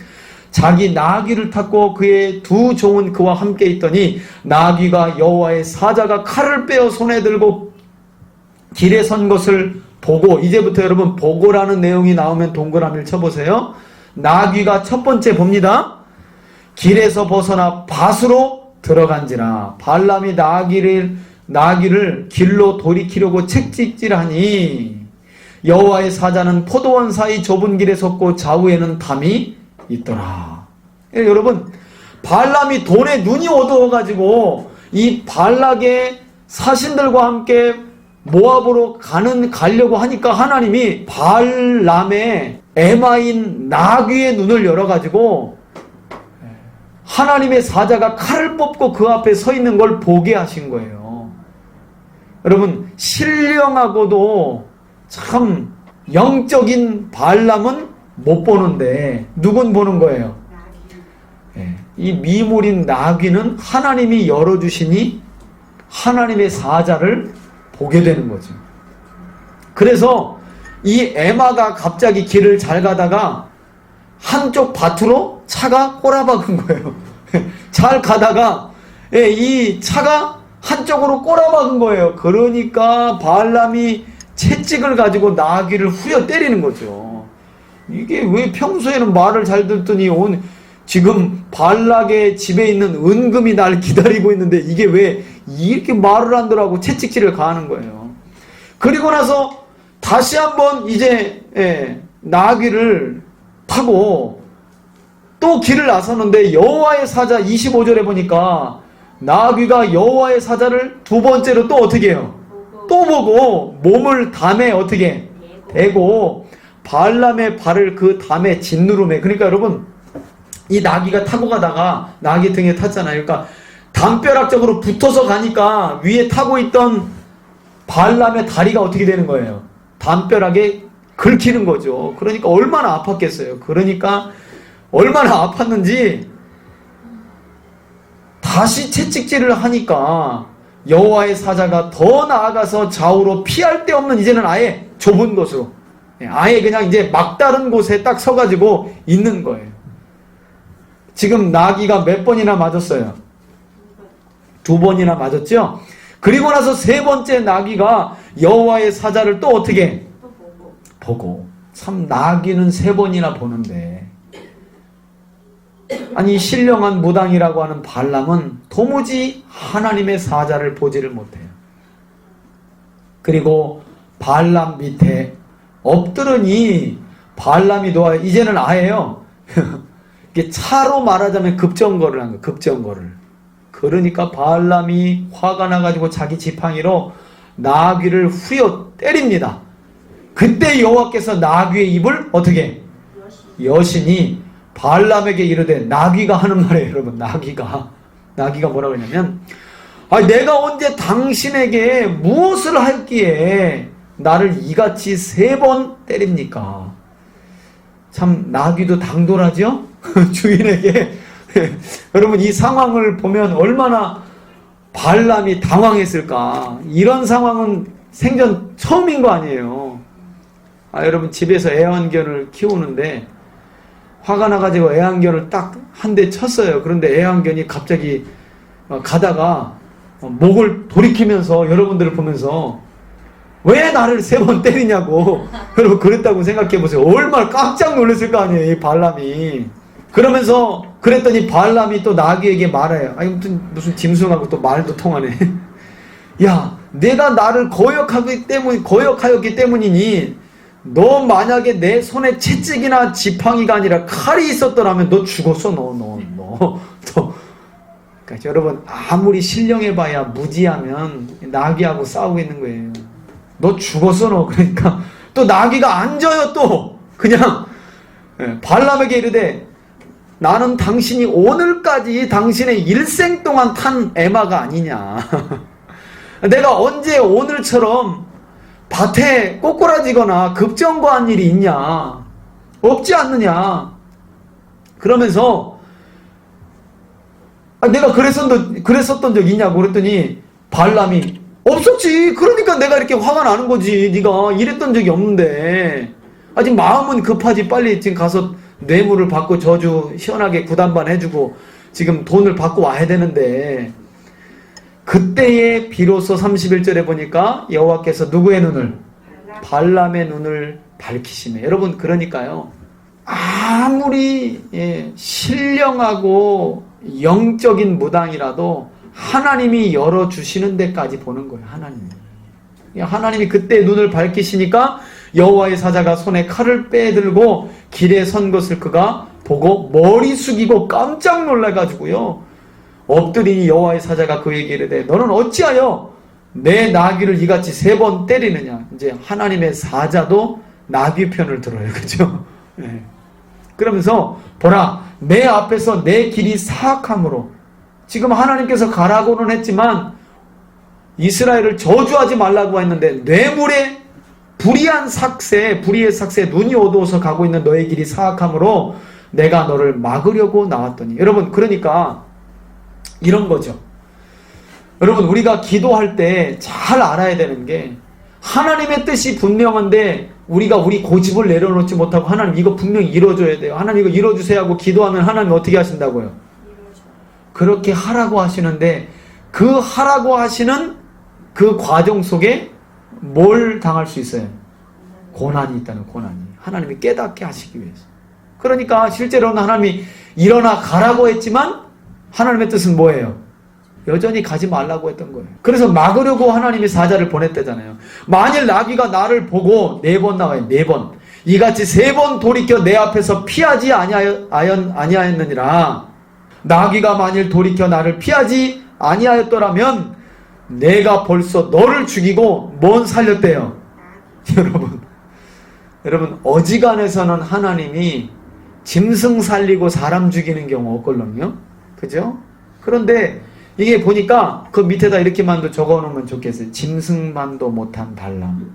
자기 나귀를 탔고 그의 두 종은 그와 함께 있더니 나귀가 여호와의 사자가 칼을 빼어 손에 들고 길에 선 것을 보고, 이제부터 여러분 보고라는 내용이 나오면 동그라미를 쳐보세요. 나귀가 첫 번째 봅니다. 길에서 벗어나 밭으로 들어간지라. 발람이 나귀를 길로 돌이키려고 채찍질하니 여호와의 사자는 포도원 사이 좁은 길에 섰고 좌우에는 담이 있더라. 여러분 발람이 돈에 눈이 어두워가지고 이 발락의 사신들과 함께 모압으로 가려고 하니까 하나님이 발람의 에마인 나귀의 눈을 열어가지고 하나님의 사자가 칼을 뽑고 그 앞에 서 있는 걸 보게 하신 거예요. 여러분 신령하고도 참 영적인 발람은 못 보는데 누군 보는 거예요? 이 미물인 나귀는 하나님이 열어주시니 하나님의 사자를 보게 되는 거죠. 그래서 이 에마가 갑자기 길을 잘 가다가 한쪽 밭으로 차가 꼬라박은 거예요. 잘 가다가 이 차가 한쪽으로 꼬라박은 거예요. 그러니까 발람이 채찍을 가지고 나귀를 후려 때리는 거죠. 이게 왜 평소에는 말을 잘 듣더니 지금 발락의 집에 있는 은금이 날 기다리고 있는데 이게 왜 이렇게 말을 안 들어하고 채찍질을 가하는 거예요. 그리고 나서 다시 한번 이제 나귀를 타고 또 길을 나섰는데 여호와의 사자 25절에 보니까 나귀가 여호와의 사자를 두 번째로 또 어떻게 해요? 또 보고 몸을 담에 어떻게 대고 발람의 발을 그 담에 짓누르매. 그러니까 여러분 이 나귀가 타고 가다가 나귀 등에 탔잖아요. 그러니까 담벼락적으로 붙어서 가니까 위에 타고 있던 발람의 다리가 어떻게 되는 거예요? 담벼락에 긁히는 거죠. 그러니까 얼마나 아팠겠어요. 그러니까 얼마나 아팠는지 다시 채찍질을 하니까 여호와의 사자가 더 나아가서 좌우로 피할 데 없는 이제는 아예 좁은 곳으로 아예 그냥 이제 막다른 곳에 딱 서가지고 있는 거예요. 지금 나귀가 몇 번이나 맞았어요? 2번이나 맞았죠? 그리고 나서 세 번째 나귀가 여호와의 사자를 또 어떻게? 보고. 참 나귀는 3번이나 보는데 아니 신령한 무당이라고 하는 발람은 도무지 하나님의 사자를 보지를 못해요. 그리고 발람 밑에 엎드러니 발람이 놓아요. 이제는 아예요. 이게 차로 말하자면 급정거를 한 거예요. 급정거를. 그러니까 발람이 화가 나가지고 자기 지팡이로 나귀를 후려 때립니다. 그때 여호와께서 나귀의 입을 어떻게? 여신이 발람에게 이르되, 나귀가 하는 말이에요, 여러분. 나귀가 뭐라고 했냐면 내가 언제 당신에게 무엇을 할기에 나를 이같이 3번 때립니까? 참 나귀도 당돌하죠? 주인에게. 여러분 이 상황을 보면 얼마나 발람이 당황했을까. 이런 상황은 생전 처음인 거 아니에요. 여러분 집에서 애완견을 키우는데 화가 나가지고 애완견을 딱 한 대 쳤어요. 그런데 애완견이 갑자기 가다가 목을 돌이키면서 여러분들을 보면서 왜 나를 3번 때리냐고 여러분 그랬다고 생각해 보세요. 얼마나 깜짝 놀랐을 거 아니에요, 이 발람이. 그러면서 그랬더니 발람이 또 나귀에게 말해요. 무슨 짐승하고 또 말도 통하네. 야, 내가 나를 거역하였기 때문이니 너 만약에 내 손에 채찍이나 지팡이가 아니라 칼이 있었더라면 너 죽었어. 너. 그러니까 여러분 아무리 신령해봐야 무지하면 나귀하고 싸우고 있는 거예요. 너 죽었어 너. 그러니까 또 나귀가 앉아요. 또 그냥 발람에게 이르되 나는 당신이 오늘까지 당신의 일생 동안 탄 에마가 아니냐. 내가 언제 오늘처럼 밭에 꼬꾸라지거나 급정거한 일이 있냐. 없지 않느냐. 그러면서 내가 그랬었던 적 있냐고 그랬더니 발람이 없었지. 그러니까 내가 이렇게 화가 나는 거지. 네가 이랬던 적이 없는데. 아직 마음은 급하지. 빨리 지금 가서 뇌물을 받고 저주 시원하게 구단반 해주고 지금 돈을 받고 와야 되는데. 그때에 비로소 31절에 보니까 여호와께서 누구의 눈을? 발람의 눈을 밝히시네. 여러분 그러니까요. 아무리 신령하고 영적인 무당이라도 하나님이 열어주시는 데까지 보는 거예요. 하나님이 그때 눈을 밝히시니까 여호와의 사자가 손에 칼을 빼들고 길에 선 것을 그가 보고 머리 숙이고 깜짝 놀라가지고요. 엎드리니 여호와의 사자가 그에게 이르되 너는 어찌하여 내 나귀를 이같이 3번 때리느냐. 이제 하나님의 사자도 나귀 편을 들어요. 그죠? 네. 그러면서 보라 내 앞에서 내 길이 사악함으로 지금 하나님께서 가라고는 했지만 이스라엘을 저주하지 말라고 했는데 뇌물의 불의의 삭새 눈이 어두워서 가고 있는 너의 길이 사악함으로 내가 너를 막으려고 나왔더니. 여러분 그러니까 이런 거죠. 여러분 우리가 기도할 때 잘 알아야 되는 게 하나님의 뜻이 분명한데 우리가 우리 고집을 내려놓지 못하고 하나님 이거 분명히 이뤄줘야 돼요. 하나님 이거 이뤄주세요 하고 기도하면 하나님 어떻게 하신다고요? 그렇게 하라고 하시는데 그 하라고 하시는 그 과정 속에 뭘 당할 수 있어요? 고난이 있다는 고난이. 하나님이 깨닫게 하시기 위해서. 그러니까 실제로는 하나님이 일어나 가라고 했지만 하나님의 뜻은 뭐예요? 여전히 가지 말라고 했던 거예요. 그래서 막으려고 하나님이 사자를 보냈대잖아요. 만일 나귀가 나를 보고 4번 나와요. 4번. 이같이 3번 돌이켜 내 앞에서 피하지 아니하였느니라. 나귀가 만일 돌이켜 나를 피하지 아니하였더라면 내가 벌써 너를 죽이고 뭔 살렸대요. 여러분 어지간해서는 하나님이 짐승 살리고 사람 죽이는 경우 없걸랑요. 그죠? 그런데 이게 보니까 그 밑에다 이렇게만도 적어놓으면 좋겠어요. 짐승만도 못한 발람.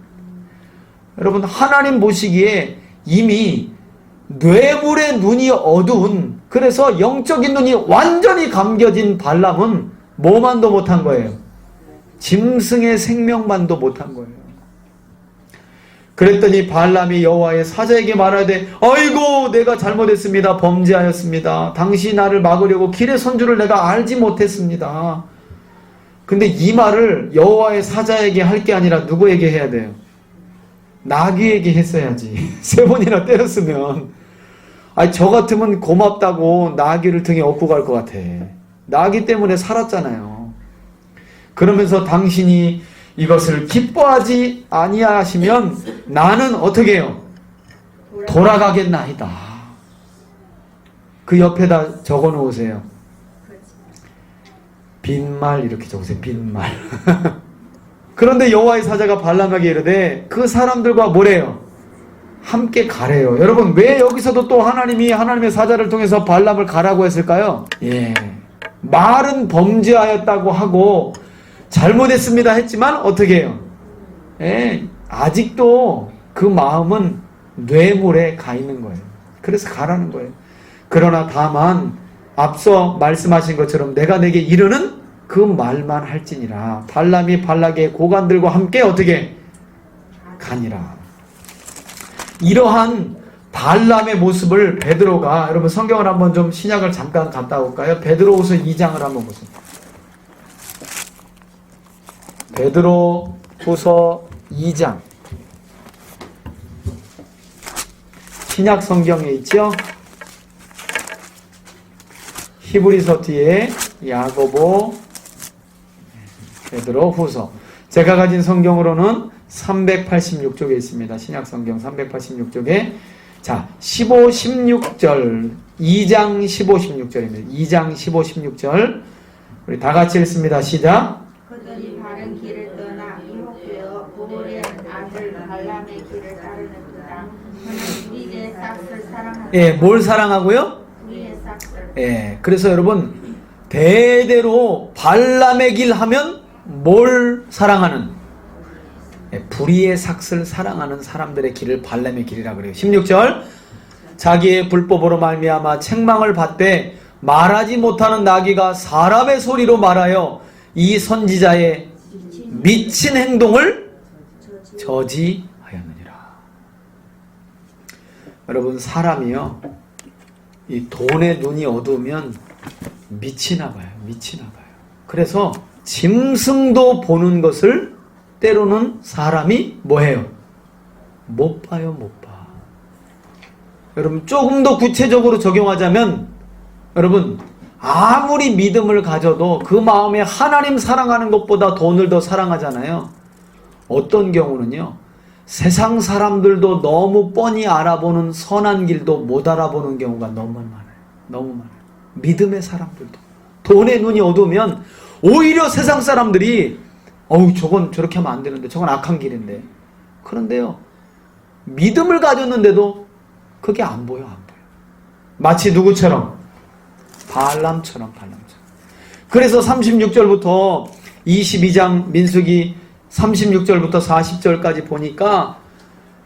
여러분 하나님 보시기에 이미 뇌물의 눈이 어두운, 그래서 영적인 눈이 완전히 감겨진 발람은 뭐만도 못한 거예요? 짐승의 생명만도 못한 거예요. 그랬더니 발람이 여호와의 사자에게 말하되 아이고 내가 잘못했습니다. 범죄하였습니다. 당신이 나를 막으려고 길에 선 줄을 내가 알지 못했습니다. 근데 이 말을 여호와의 사자에게 할 게 아니라 누구에게 해야 돼요? 나귀에게 했어야지. 3번이나 때렸으면 저 같으면 고맙다고 나귀를 등에 업고 갈 것 같아. 나귀 때문에 살았잖아요. 그러면서 당신이 이것을 기뻐하지 아니하시면 나는 어떻게 해요? 돌아가겠나이다. 그 옆에다 적어 놓으세요. 빈말 이렇게 적으세요. 빈말. 그런데 여호와의 사자가 발람에게 이르되 그 사람들과 뭐래요? 함께 가래요. 여러분 왜 여기서도 또 하나님이 하나님의 사자를 통해서 발람을 가라고 했을까요? 말은 범죄하였다고 하고 잘못했습니다 했지만 어떻게 해요? 아직도 그 마음은 뇌물에 가 있는 거예요. 그래서 가라는 거예요. 그러나 다만 앞서 말씀하신 것처럼 내가 내게 이르는 그 말만 할지니라. 발람이 발락의 고관들과 함께 어떻게 가니라. 이러한 발람의 모습을 베드로가, 여러분 성경을 한번 좀 신약을 잠깐 갔다 올까요? 베드로후서 2장을 한번 보세요. 베드로후서 2장. 신약 성경에 있죠? 히브리서 뒤에 야고보, 베드로후서. 제가 가진 성경으로는 386쪽에 있습니다. 신약 성경 386쪽에. 자, 15, 16절. 2장 15, 16절입니다. 2장 15, 16절. 우리 다 같이 읽습니다. 시작. 그들이 바른 길을 떠나 미혹되어 보홀의 아들 발람의 길을 따르는도다. 그는 우리의 싹을 사랑한다. 예, 뭘 사랑하고요? 우리의 싹을. 예, 그래서 여러분 대대로 발람의 길 하면 뭘 사랑하는? 불의의 삭을 사랑하는 사람들의 길을 발람의 길이라 그래요. 16절. 자기의 불법으로 말미암아 책망을 받되 말하지 못하는 나귀가 사람의 소리로 말하여 이 선지자의 미친 행동을 저지하였느니라. 여러분 사람이요, 이 돈에 눈이 어두우면 미치나 봐요. 미치나 봐요. 그래서 짐승도 보는 것을 때로는 사람이 뭐해요? 못 봐요. 못 봐. 여러분 조금 더 구체적으로 적용하자면, 여러분 아무리 믿음을 가져도 그 마음에 하나님 사랑하는 것보다 돈을 더 사랑하잖아요. 어떤 경우는요, 세상 사람들도 너무 뻔히 알아보는 선한 길도 못 알아보는 경우가 너무 많아요. 너무 많아요. 믿음의 사람들도 돈에 눈이 어두우면 오히려 세상 사람들이 저건 저렇게 하면 안 되는데, 저건 악한 길인데. 그런데요, 믿음을 가졌는데도 그게 안 보여, 안 보여. 마치 누구처럼? 발람처럼. 그래서 36절부터 22장 민수기 36절부터 40절까지 보니까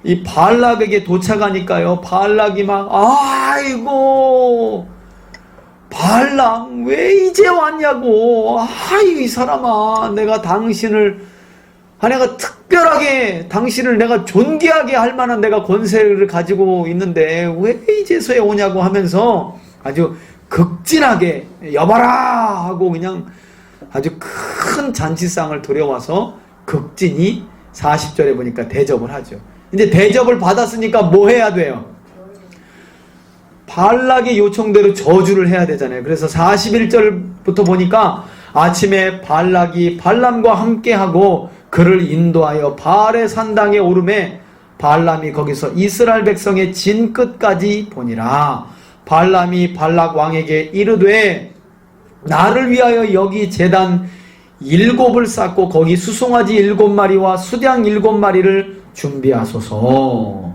이 발락에게 도착하니까요, 발락이 막 아이고 발람 왜 이제 왔냐고. 이 사람아, 내가 당신을, 내가 특별하게 당신을 내가 존귀하게 할 만한 내가 권세를 가지고 있는데 왜 이제서야 오냐고 하면서 아주 극진하게 여봐라 하고 그냥 아주 큰 잔치상을 들여와서 극진히 40절에 보니까 대접을 하죠. 이제 대접을 받았으니까 뭐 해야 돼요? 발락의 요청대로 저주를 해야 되잖아요. 그래서 41절부터 보니까 아침에 발락이 발람과 함께하고 그를 인도하여 바알의 산당에 오르매 발람이 거기서 이스라엘 백성의 진 끝까지 보니라. 발람이 발락 왕에게 이르되 나를 위하여 여기 제단 7을 쌓고 거기 수송아지 7마리와 수량 7마리를 준비하소서.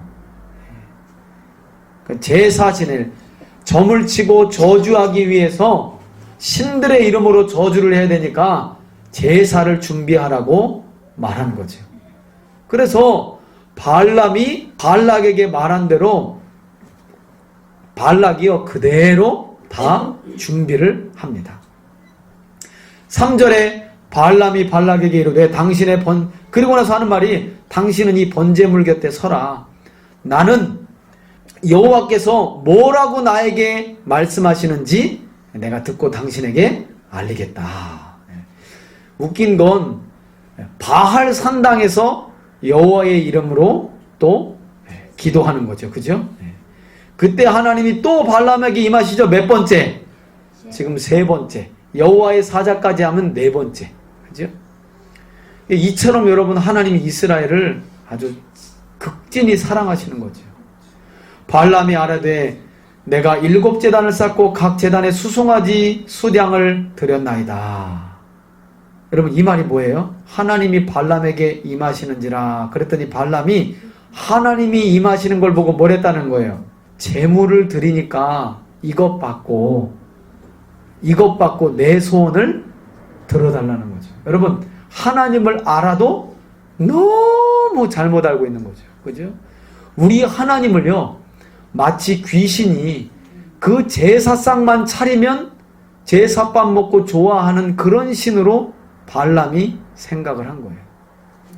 제사 지낼, 점을 치고 저주하기 위해서 신들의 이름으로 저주를 해야 되니까 제사를 준비하라고 말한 거죠. 그래서 발람이 발락에게 말한 대로 발락이요 그대로 다 준비를 합니다. 3절에 발람이 발락에게 이르되 당신의 그리고 나서 하는 말이, 당신은 이 번제물 곁에 서라. 나는 여호와께서 뭐라고 나에게 말씀하시는지 내가 듣고 당신에게 알리겠다. 웃긴 건 바알 산당에서 여호와의 이름으로 또 기도하는 거죠. 그죠? 그때 하나님이 또 발람에게 임하시죠. 몇 번째? 지금 3번째. 여호와의 사자까지 하면 4번째. 그죠? 이처럼 여러분 하나님이 이스라엘을 아주 극진히 사랑하시는 거죠. 발람이 아뢰되 내가 7제단을 쌓고 각 제단에 수송아지 수량을 드렸나이다. 여러분 이 말이 뭐예요? 하나님이 발람에게 임하시는지라. 그랬더니 발람이 하나님이 임하시는 걸 보고 뭘 했다는 거예요? 제물을 드리니까 이것 받고 내 소원을 들어달라는 거죠. 여러분 하나님을 알아도 너무 잘못 알고 있는 거죠. 그죠? 우리 하나님을요, 마치 귀신이 그 제사상만 차리면 제사밥 먹고 좋아하는 그런 신으로 발람이 생각을 한 거예요.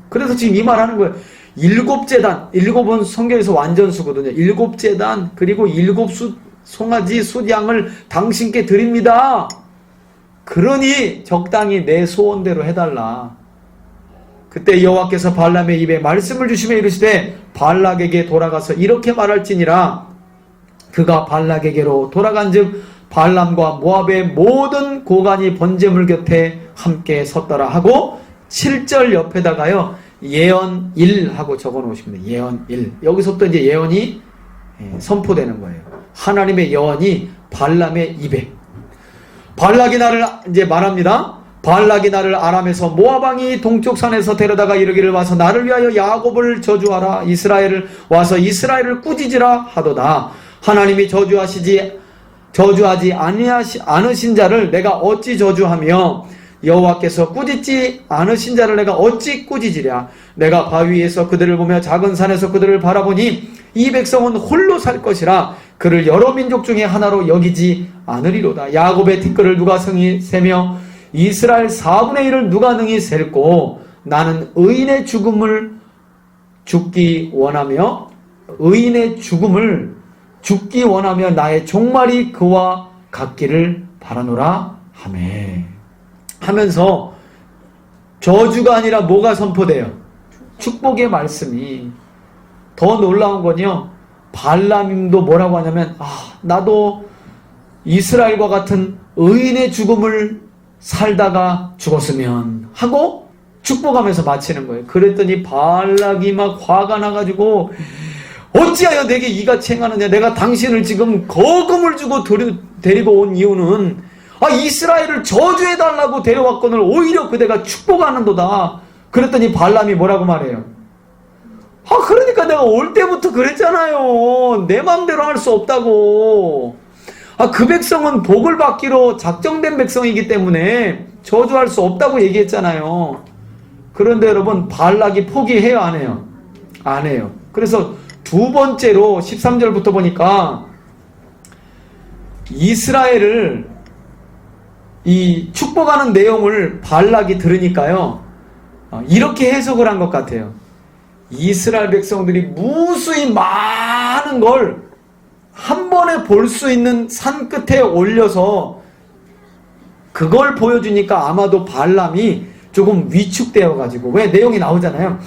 그래서 지금 이 말 하는 거예요. 7재단, 7은 성경에서 완전수거든요. 7재단, 그리고 7송아지 숫양을 당신께 드립니다. 그러니 적당히 내 소원대로 해달라. 그때 여호와께서 발람의 입에 말씀을 주시며 이르시되 발락에게 돌아가서 이렇게 말할지니라. 그가 발락에게로 돌아간즉 발람과 모압의 모든 고관이 번제물 곁에 함께 섰더라 하고 7절 옆에다가요 예언 1 하고 적어 놓으십니다. 예언 1. 여기서부터 이제 예언이 선포되는 거예요. 하나님의 예언이 발람의 입에. 발락이 나를 이제 말합니다. 발락이 나를 아람에서 모압왕이 동쪽 산에서 데려다가 이르기를 와서 나를 위하여 야곱을 저주하라. 이스라엘을 와서 이스라엘을 꾸짖으라 하도다. 하나님이 저주하지 않으신 자를 내가 어찌 저주하며 여호와께서 꾸짖지 않으신 자를 내가 어찌 꾸짖으랴. 내가 바위에서 그들을 보며 작은 산에서 그들을 바라보니 이 백성은 홀로 살 것이라. 그를 여러 민족 중에 하나로 여기지 않으리로다. 야곱의 티끌을 누가 세며 이스라엘 4분의 1을 누가 능히 셀고 나는 의인의 죽음을 죽기 원하며 나의 종말이 그와 같기를 바라노라 하매. 하면서 저주가 아니라 뭐가 선포돼요? 축복의 말씀이. 더 놀라운 건요, 발람도 뭐라고 하냐면 나도 이스라엘과 같은 의인의 죽음을 살다가 죽었으면 하고 축복하면서 마치는 거예요. 그랬더니 발락이 막 화가 나가지고 어찌하여 내게 이같이 행하느냐. 내가 당신을 지금 거금을 주고 데리고 온 이유는 이스라엘을 저주해달라고 데려왔거늘 오히려 그대가 축복하는도다. 그랬더니 발람이 뭐라고 말해요? 그러니까 내가 올 때부터 그랬잖아요. 내 마음대로 할 수 없다고. 그 백성은 복을 받기로 작정된 백성이기 때문에 저주할 수 없다고 얘기했잖아요. 그런데 여러분, 발락이 포기해요, 안 해요? 안 해요. 그래서 두 번째로 13절부터 보니까 이스라엘을 이 축복하는 내용을 발락이 들으니까요, 이렇게 해석을 한 것 같아요. 이스라엘 백성들이 무수히 많은 걸 한 번에 볼 수 있는 산 끝에 올려서 그걸 보여주니까 아마도 발람이 조금 위축되어 가지고, 왜 내용이 나오잖아요.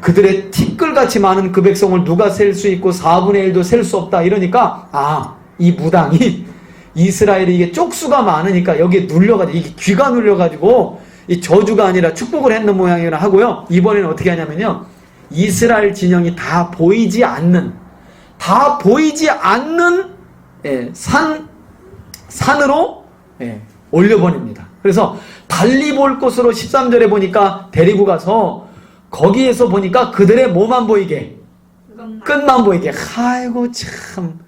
그들의 티끌같이 많은 그 백성을 누가 셀 수 있고 4분의 1도 셀 수 없다 이러니까 이 무당이 이스라엘이 이게 쪽수가 많으니까 여기에 눌려가지고 이게 귀가 눌려가지고 이 저주가 아니라 축복을 했는 모양이라 하고요. 이번에는 어떻게 하냐면요, 이스라엘 진영이 다 보이지 않는 산으로 올려보냅니다. 그래서 달리 볼 곳으로 13절에 보니까 데리고 가서 거기에서 보니까 그들의 뭐만 보이게? 끝만 보이게. 아이고 참,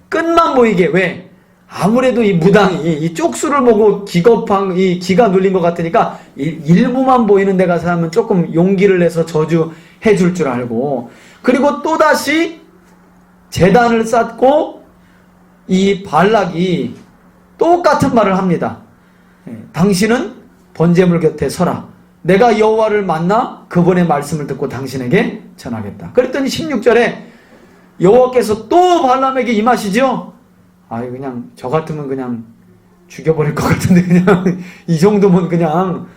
끝만 보이게. 왜? 아무래도 이 무당이 이 쪽수를 보고 기가 눌린 것 같으니까 일부만 보이는 데 가서 하면 조금 용기를 내서 저주해 줄 줄 알고, 그리고 또다시 제단을 쌓고 이 발락이 똑같은 말을 합니다. 당신은 번제물 곁에 서라. 내가 여호와를 만나 그분의 말씀을 듣고 당신에게 전하겠다. 그랬더니 16절에 여호와께서 또 발람에게 임하시죠. 그냥 저 같으면 그냥 죽여버릴 것 같은데, 그냥 이 정도면 그냥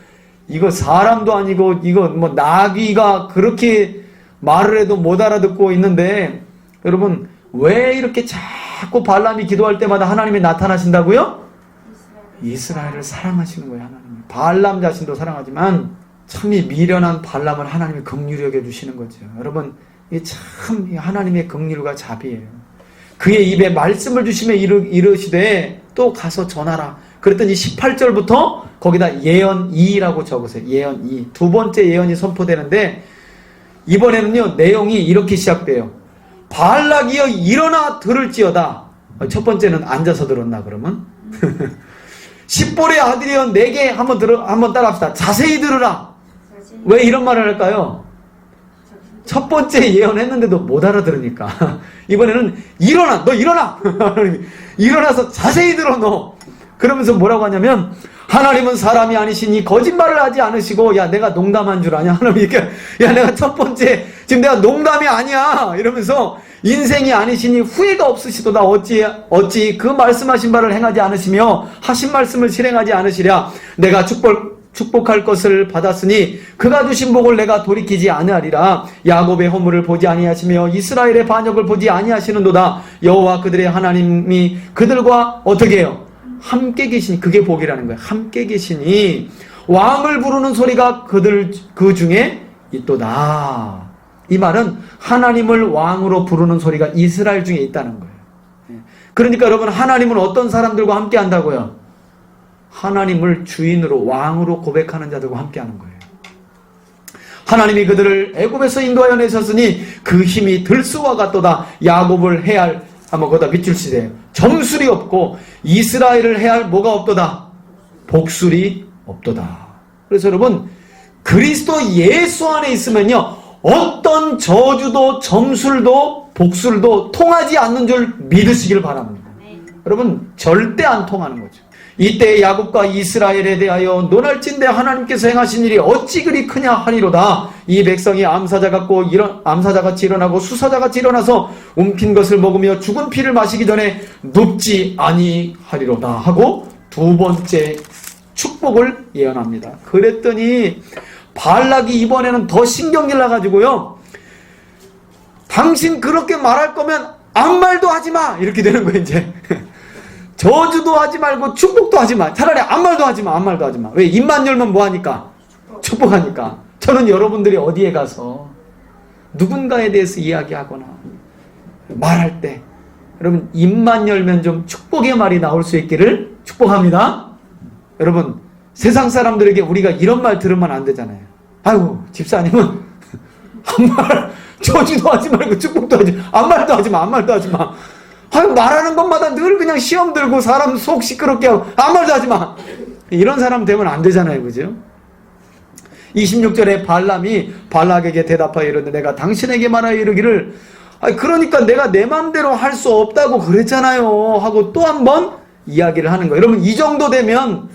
이거 사람도 아니고 이거 뭐 나귀가 그렇게 말을 해도 못 알아듣고 있는데, 여러분 왜 이렇게 자꾸 발람이 기도할 때마다 하나님이 나타나신다고요? 이스라엘을 사랑하시는 거예요. 하나님. 발람 자신도 사랑하지만 참이 미련한 발람을 하나님이 긍휼히 여겨주시는 거죠. 여러분, 이게 참 하나님의 긍휼과 자비예요. 그의 입에 말씀을 주시며 이르시되 또 가서 전하라. 그랬더니 18절부터 거기다 예언 2라고 적으세요. 예언 2. 두 번째 예언이 선포되는데, 이번에는요 내용이 이렇게 시작돼요. 발락이여 일어나 들을지어다. 첫 번째는 앉아서 들었나 그러면? 십볼의 아들이여 내게 한번 따라합시다. 자세히 들으라. 왜 이런 말을 할까요? 첫 번째 예언했는데도 못 알아들으니까 이번에는 일어나, 너 일어나. 일어나서 자세히 들어 너. 그러면서 뭐라고 하냐면 하나님은 사람이 아니시니 거짓말을 하지 않으시고, 야 내가 농담한 줄 아냐? 하나님 이렇게, 야 내가 첫 번째 지금 내가 농담이 아니야 이러면서 인생이 아니시니 후회가 없으시도다. 어찌 그 말씀하신 바를 행하지 않으시며 하신 말씀을 실행하지 않으시랴. 내가 축복할 것을 받았으니 그가 주신 복을 내가 돌이키지 아니하리라. 야곱의 허물을 보지 아니하시며 이스라엘의 반역을 보지 아니하시는도다. 여호와 그들의 하나님이 그들과 어떻게 해요? 함께 계시니, 그게 복이라는 거예요. 함께 계시니 왕을 부르는 소리가 그 중에 있도다. 이 말은 하나님을 왕으로 부르는 소리가 이스라엘 중에 있다는 거예요. 그러니까 여러분, 하나님은 어떤 사람들과 함께 한다고요? 하나님을 주인으로, 왕으로 고백하는 자들과 함께 하는 거예요. 하나님이 그들을 애굽에서 인도하여 내셨으니 그 힘이 들소와 같도다. 야곱을 해할, 한번 거기다 밑줄 치세요. 점술이 없고 이스라엘을 해할 뭐가 없도다? 복술이 없도다. 그래서 여러분, 그리스도 예수 안에 있으면요, 어떤 저주도 점술도 복술도 통하지 않는 줄 믿으시길 바랍니다. 여러분, 절대 안 통하는 거죠. 이때 야곱과 이스라엘에 대하여 논할진대 하나님께서 행하신 일이 어찌 그리 크냐 하리로다. 이 백성이 암사자같이 일어나고 수사자같이 일어나서 움킨 것을 먹으며 죽은 피를 마시기 전에 눕지 아니하리로다 하고 두 번째 축복을 예언합니다. 그랬더니 발락이 이번에는 더 신경질 나가지고요, 당신 그렇게 말할 거면 아무 말도 하지 마 이렇게 되는 거예요. 이제 저주도 하지 말고 축복도 하지 마. 차라리 아무 말도 하지 마. 아무 말도 하지 마. 왜? 입만 열면 뭐 하니까? 축복하니까. 저는 여러분들이 어디에 가서 누군가에 대해서 이야기하거나 말할 때 여러분, 입만 열면 좀 축복의 말이 나올 수 있기를 축복합니다. 여러분, 세상 사람들에게 우리가 이런 말 들으면 안 되잖아요. 아이고, 집사님은 아무 말, 저주도 하지 말고 축복도 하지, 아무 말도 하지 마. 아무 말도 하지 마. 아유, 말하는 것마다 늘 그냥 시험 들고 사람 속 시끄럽게 하고 아무 말도 하지 마. 이런 사람 되면 안 되잖아요. 그죠? 26절에 발람이 발락에게 대답하여 이르되 내가 당신에게 말하여 이르기를, 그러니까 내가 내 맘대로 할 수 없다고 그랬잖아요 하고 또 한 번 이야기를 하는 거예요. 여러분, 이 정도 되면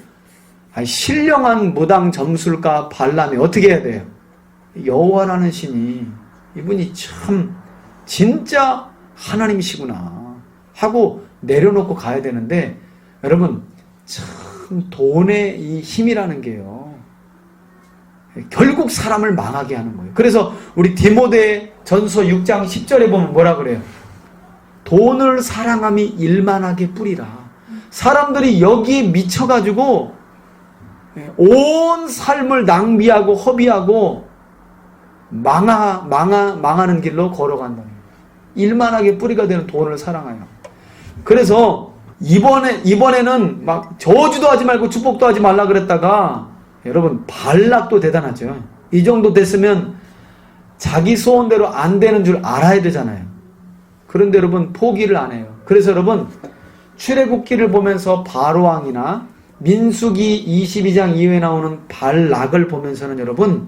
신령한 무당 점술가 발람이 어떻게 해야 돼요? 여호와라는 신이, 이분이 참 진짜 하나님이시구나 하고 내려놓고 가야 되는데, 여러분, 참 돈의 이 힘이라는 게요, 결국 사람을 망하게 하는 거예요. 그래서 우리 디모데 전서 6장 10절에 보면 뭐라 그래요? 돈을 사랑함이 일만하게 뿌리라. 사람들이 여기에 미쳐가지고 온 삶을 낭비하고 허비하고 망하는 길로 걸어간다. 일만하게 뿌리가 되는 돈을 사랑하여. 그래서 이번에는 막 저주도 하지 말고 축복도 하지 말라 그랬다가, 여러분, 발락도 대단하죠. 이 정도 됐으면 자기 소원대로 안 되는 줄 알아야 되잖아요. 그런데 여러분, 포기를 안 해요. 그래서 여러분, 출애굽기를 보면서 바로왕이나 민수기 22장 이후에 나오는 발락을 보면서는 여러분,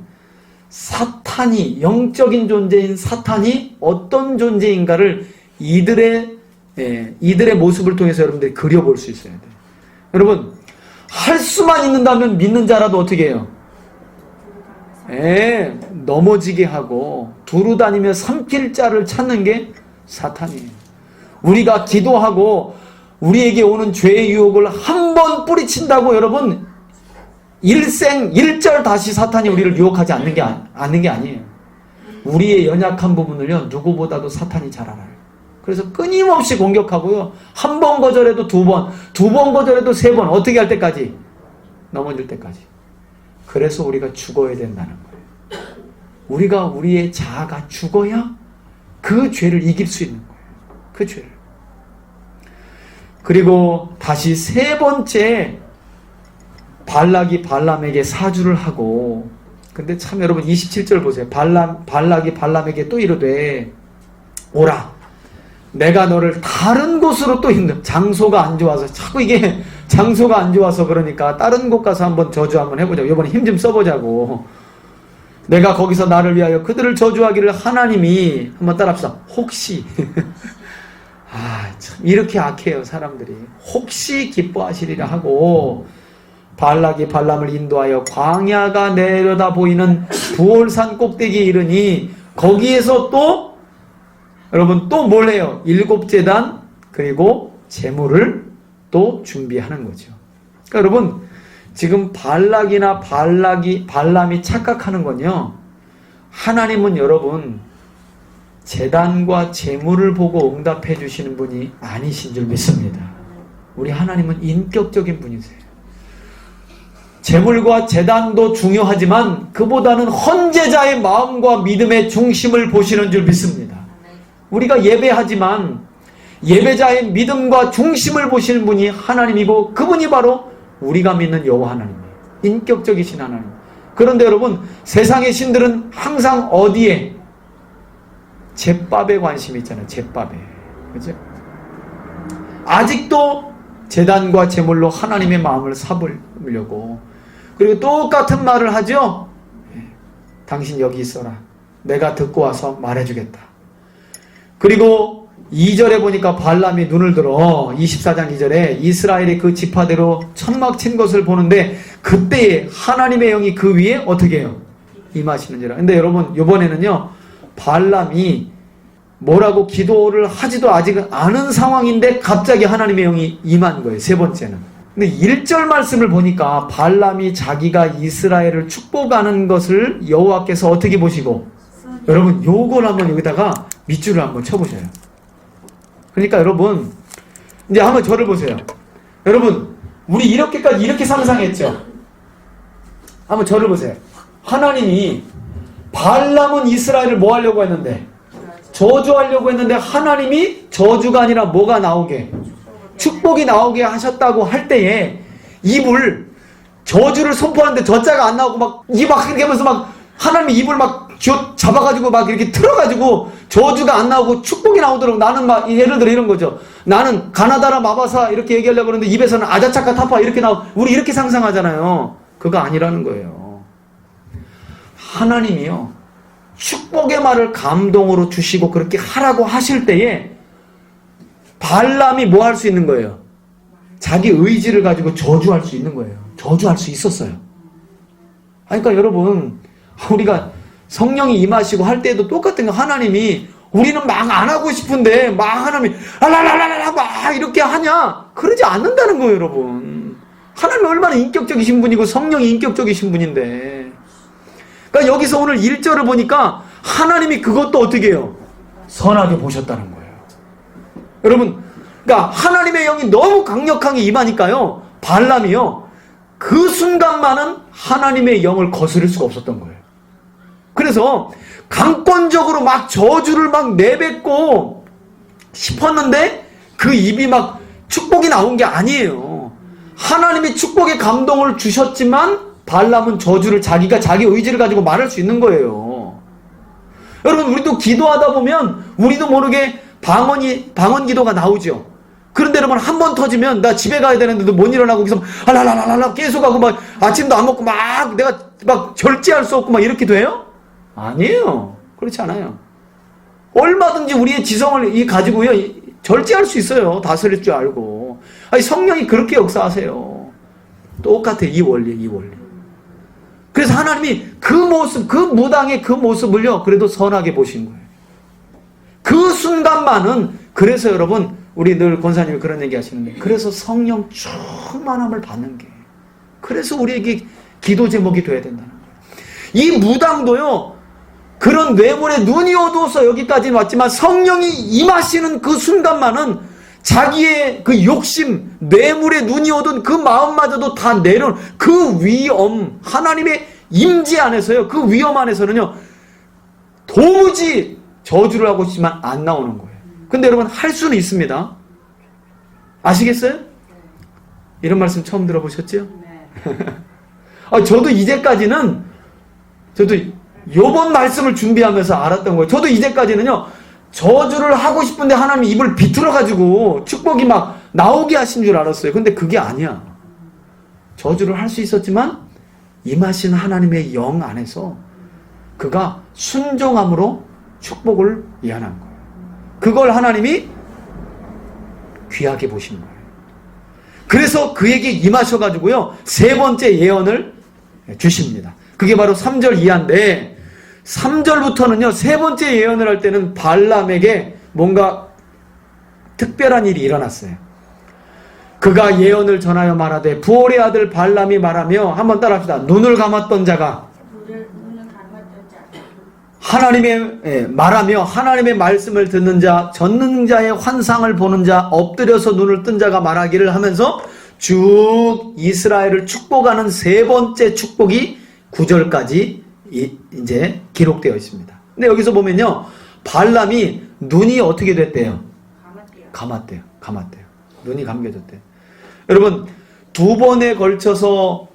사탄이, 영적인 존재인 사탄이 어떤 존재인가를 이들의 모습을 통해서 여러분들이 그려볼 수 있어야 돼요. 여러분, 할 수만 있는다면 믿는 자라도 어떻게 해요? 넘어지게 하고 두루 다니며 삼킬 자를 찾는 게 사탄이에요. 우리가 기도하고 우리에게 오는 죄의 유혹을 한 번 뿌리친다고 여러분, 일절 다시 사탄이 우리를 유혹하지 않는 게 아니에요. 우리의 연약한 부분을요, 누구보다도 사탄이 잘 알아요. 그래서 끊임없이 공격하고요, 한 번 거절해도 두 번 거절해도 세 번, 어떻게 할 때까지? 넘어질 때까지. 그래서 우리가 죽어야 된다는 거예요. 우리가 우리의 자아가 죽어야 그 죄를 이길 수 있는 거예요. 그 죄를. 그리고 다시 세 번째, 발락이 발람에게 사주를 하고, 근데 참 여러분 27절 보세요. 발락이 발람에게 또 이르되 오라, 내가 너를 다른 곳으로 또 장소가 안 좋아서, 자꾸 이게 장소가 안 좋아서 그러니까 다른 곳 가서 한번 저주 한번 해보자고, 이번에 힘 좀 써보자고. 내가 거기서 나를 위하여 그들을 저주하기를 하나님이 한번 따라합시다. 혹시 참 이렇게 악해요 사람들이. 혹시 기뻐하시리라 하고 발락이 발람을 인도하여 광야가 내려다 보이는 부올산 꼭대기에 이르니 거기에서 또 여러분 또 뭘 해요? 7제단 그리고 제물을 또 준비하는 거죠. 그러니까 여러분 지금 발락이나 발람이 착각하는 건요, 하나님은 여러분 제단과 제물을 보고 응답해 주시는 분이 아니신 줄 믿습니다. 우리 하나님은 인격적인 분이세요. 제물과 제단도 중요하지만 그보다는 헌제자의 마음과 믿음의 중심을 보시는 줄 믿습니다. 우리가 예배하지만 예배자의 믿음과 중심을 보시는 분이 하나님이고 그분이 바로 우리가 믿는 여호와 하나님이에요. 인격적이신 하나님. 그런데 여러분 세상의 신들은 항상 어디에? 제밥에 관심이 있잖아요. 제밥에. 그죠? 아직도 제단과 제물로 하나님의 마음을 사보려고. 그리고 똑같은 말을 하죠. 당신 여기 있어라. 내가 듣고 와서 말해주겠다. 그리고 2절에 보니까 발람이 눈을 들어 24장 2절에 이스라엘이 그 지파대로 천막 친 것을 보는데 그때에 하나님의 영이 그 위에 어떻게 해요? 임하시는지라. 근데 여러분 이번에는요 발람이 뭐라고 기도를 하지도 아직 않은 상황인데 갑자기 하나님의 영이 임한 거예요. 세 번째는. 근데 1절 말씀을 보니까 발람이 자기가 이스라엘을 축복하는 것을 여호와께서 어떻게 보시고, 여러분 요걸 한번 여기다가 밑줄을 한번 쳐보셔요. 그러니까 여러분 이제 한번 저를 보세요. 여러분 우리 이렇게까지 이렇게 상상했죠. 한번 저를 보세요. 하나님이 발람은 이스라엘을 뭐 하려고 했는데? 저주하려고 했는데 하나님이 저주가 아니라 뭐가 나오게? 축복이 나오게 하셨다고 할 때에 입을 저주를 선포하는데 저자가 안 나오고 막 입 막 이렇게 하면서 막 하나님이 입을 막 잡아가지고 막 이렇게 틀어가지고 저주가 안 나오고 축복이 나오도록 나는 막 예를 들어 이런 거죠. 나는 가나다라 마바사 이렇게 얘기하려고 그러는데 입에서는 아자차카 타파 이렇게 나오고 우리 이렇게 상상하잖아요. 그거 아니라는 거예요. 하나님이요 축복의 말을 감동으로 주시고 그렇게 하라고 하실 때에 발람이 뭐 할 수 있는 거예요? 자기 의지를 가지고 저주할 수 있는 거예요. 저주할 수 있었어요. 그러니까 여러분 우리가 성령이 임하시고 할 때도 똑같은 거. 하나님이 우리는 막 안 하고 싶은데 막 하나님이 알랄랄랄라 막 이렇게 하냐? 그러지 않는다는 거예요, 여러분. 하나님이 얼마나 인격적이신 분이고 성령이 인격적이신 분인데. 그러니까 여기서 오늘 1절을 보니까 하나님이 그것도 어떻게 해요? 선하게 보셨다는 거예요. 여러분, 그러니까 하나님의 영이 너무 강력하게 임하니까요, 발람이요 그 순간만은 하나님의 영을 거스릴 수가 없었던 거예요. 그래서 강권적으로 막 저주를 막 내뱉고 싶었는데 그 입이 막 축복이 나온 게 아니에요. 하나님이 축복의 감동을 주셨지만 발람은 저주를 자기가 자기 의지를 가지고 말할 수 있는 거예요. 여러분 우리도 기도하다 보면 우리도 모르게 방언 기도가 나오죠. 그런데 여러분 한 번 터지면 나 집에 가야 되는데도 못 일어나고 계속 알랄랄랄라 계속 하고 막 아침도 안 먹고 막 내가 막 절제할 수 없고 막 이렇게 돼요? 아니에요. 그렇지 않아요. 얼마든지 우리의 지성을 가지고요 절제할 수 있어요. 다스릴 줄 알고. 아니 성령이 그렇게 역사하세요. 똑같아요. 이 원리. 그래서 하나님이 그 모습, 그 무당의 그 모습을요 그래도 선하게 보신 거예요. 그 순간만은. 그래서 여러분 우리 늘 권사님이 그런 얘기 하시는데 그래서 성령 충만함을 받는 게, 그래서 우리에게 기도 제목이 돼야 된다는 거예요. 이 무당도요 그런 뇌물에 눈이 어두워서 여기까지는 왔지만 성령이 임하시는 그 순간만은 자기의 그 욕심, 뇌물에 눈이 어두운 그 마음마저도 다 내려놓은 그 위엄, 하나님의 임재 안에서요 그 위엄 안에서는요 도무지 저주를 하고 있지만 안 나오는 거예요. 근데 여러분 할 수는 있습니다. 아시겠어요? 이런 말씀 처음 들어보셨죠? 저도 이제까지는 저도 요번 말씀을 준비하면서 알았던 거예요. 저도 이제까지는요 저주를 하고 싶은데 하나님 입을 비틀어가지고 축복이 막 나오게 하신 줄 알았어요. 근데 그게 아니야. 저주를 할 수 있었지만 임하신 하나님의 영 안에서 그가 순종함으로 축복을 예언한 거예요. 그걸 하나님이 귀하게 보신 거예요. 그래서 그에게 임하셔가지고요, 세 번째 예언을 주십니다. 그게 바로 3절 이하인데, 3절부터는요, 세 번째 예언을 할 때는 발람에게 뭔가 특별한 일이 일어났어요. 그가 예언을 전하여 말하되 부올의 아들 발람이 말하며, 한번 따라합시다. 눈을 감았던 자가 하나님의 말하며 하나님의 말씀을 듣는 자, 전능자의 환상을 보는 자, 엎드려서 눈을 뜬 자가 말하기를 하면서 쭉 이스라엘을 축복하는 세 번째 축복이 9절까지 이제 기록되어 있습니다. 근데 여기서 보면요, 발람이 눈이 어떻게 됐대요? 감았대요. 눈이 감겨졌대요. 여러분, 두 번에 걸쳐서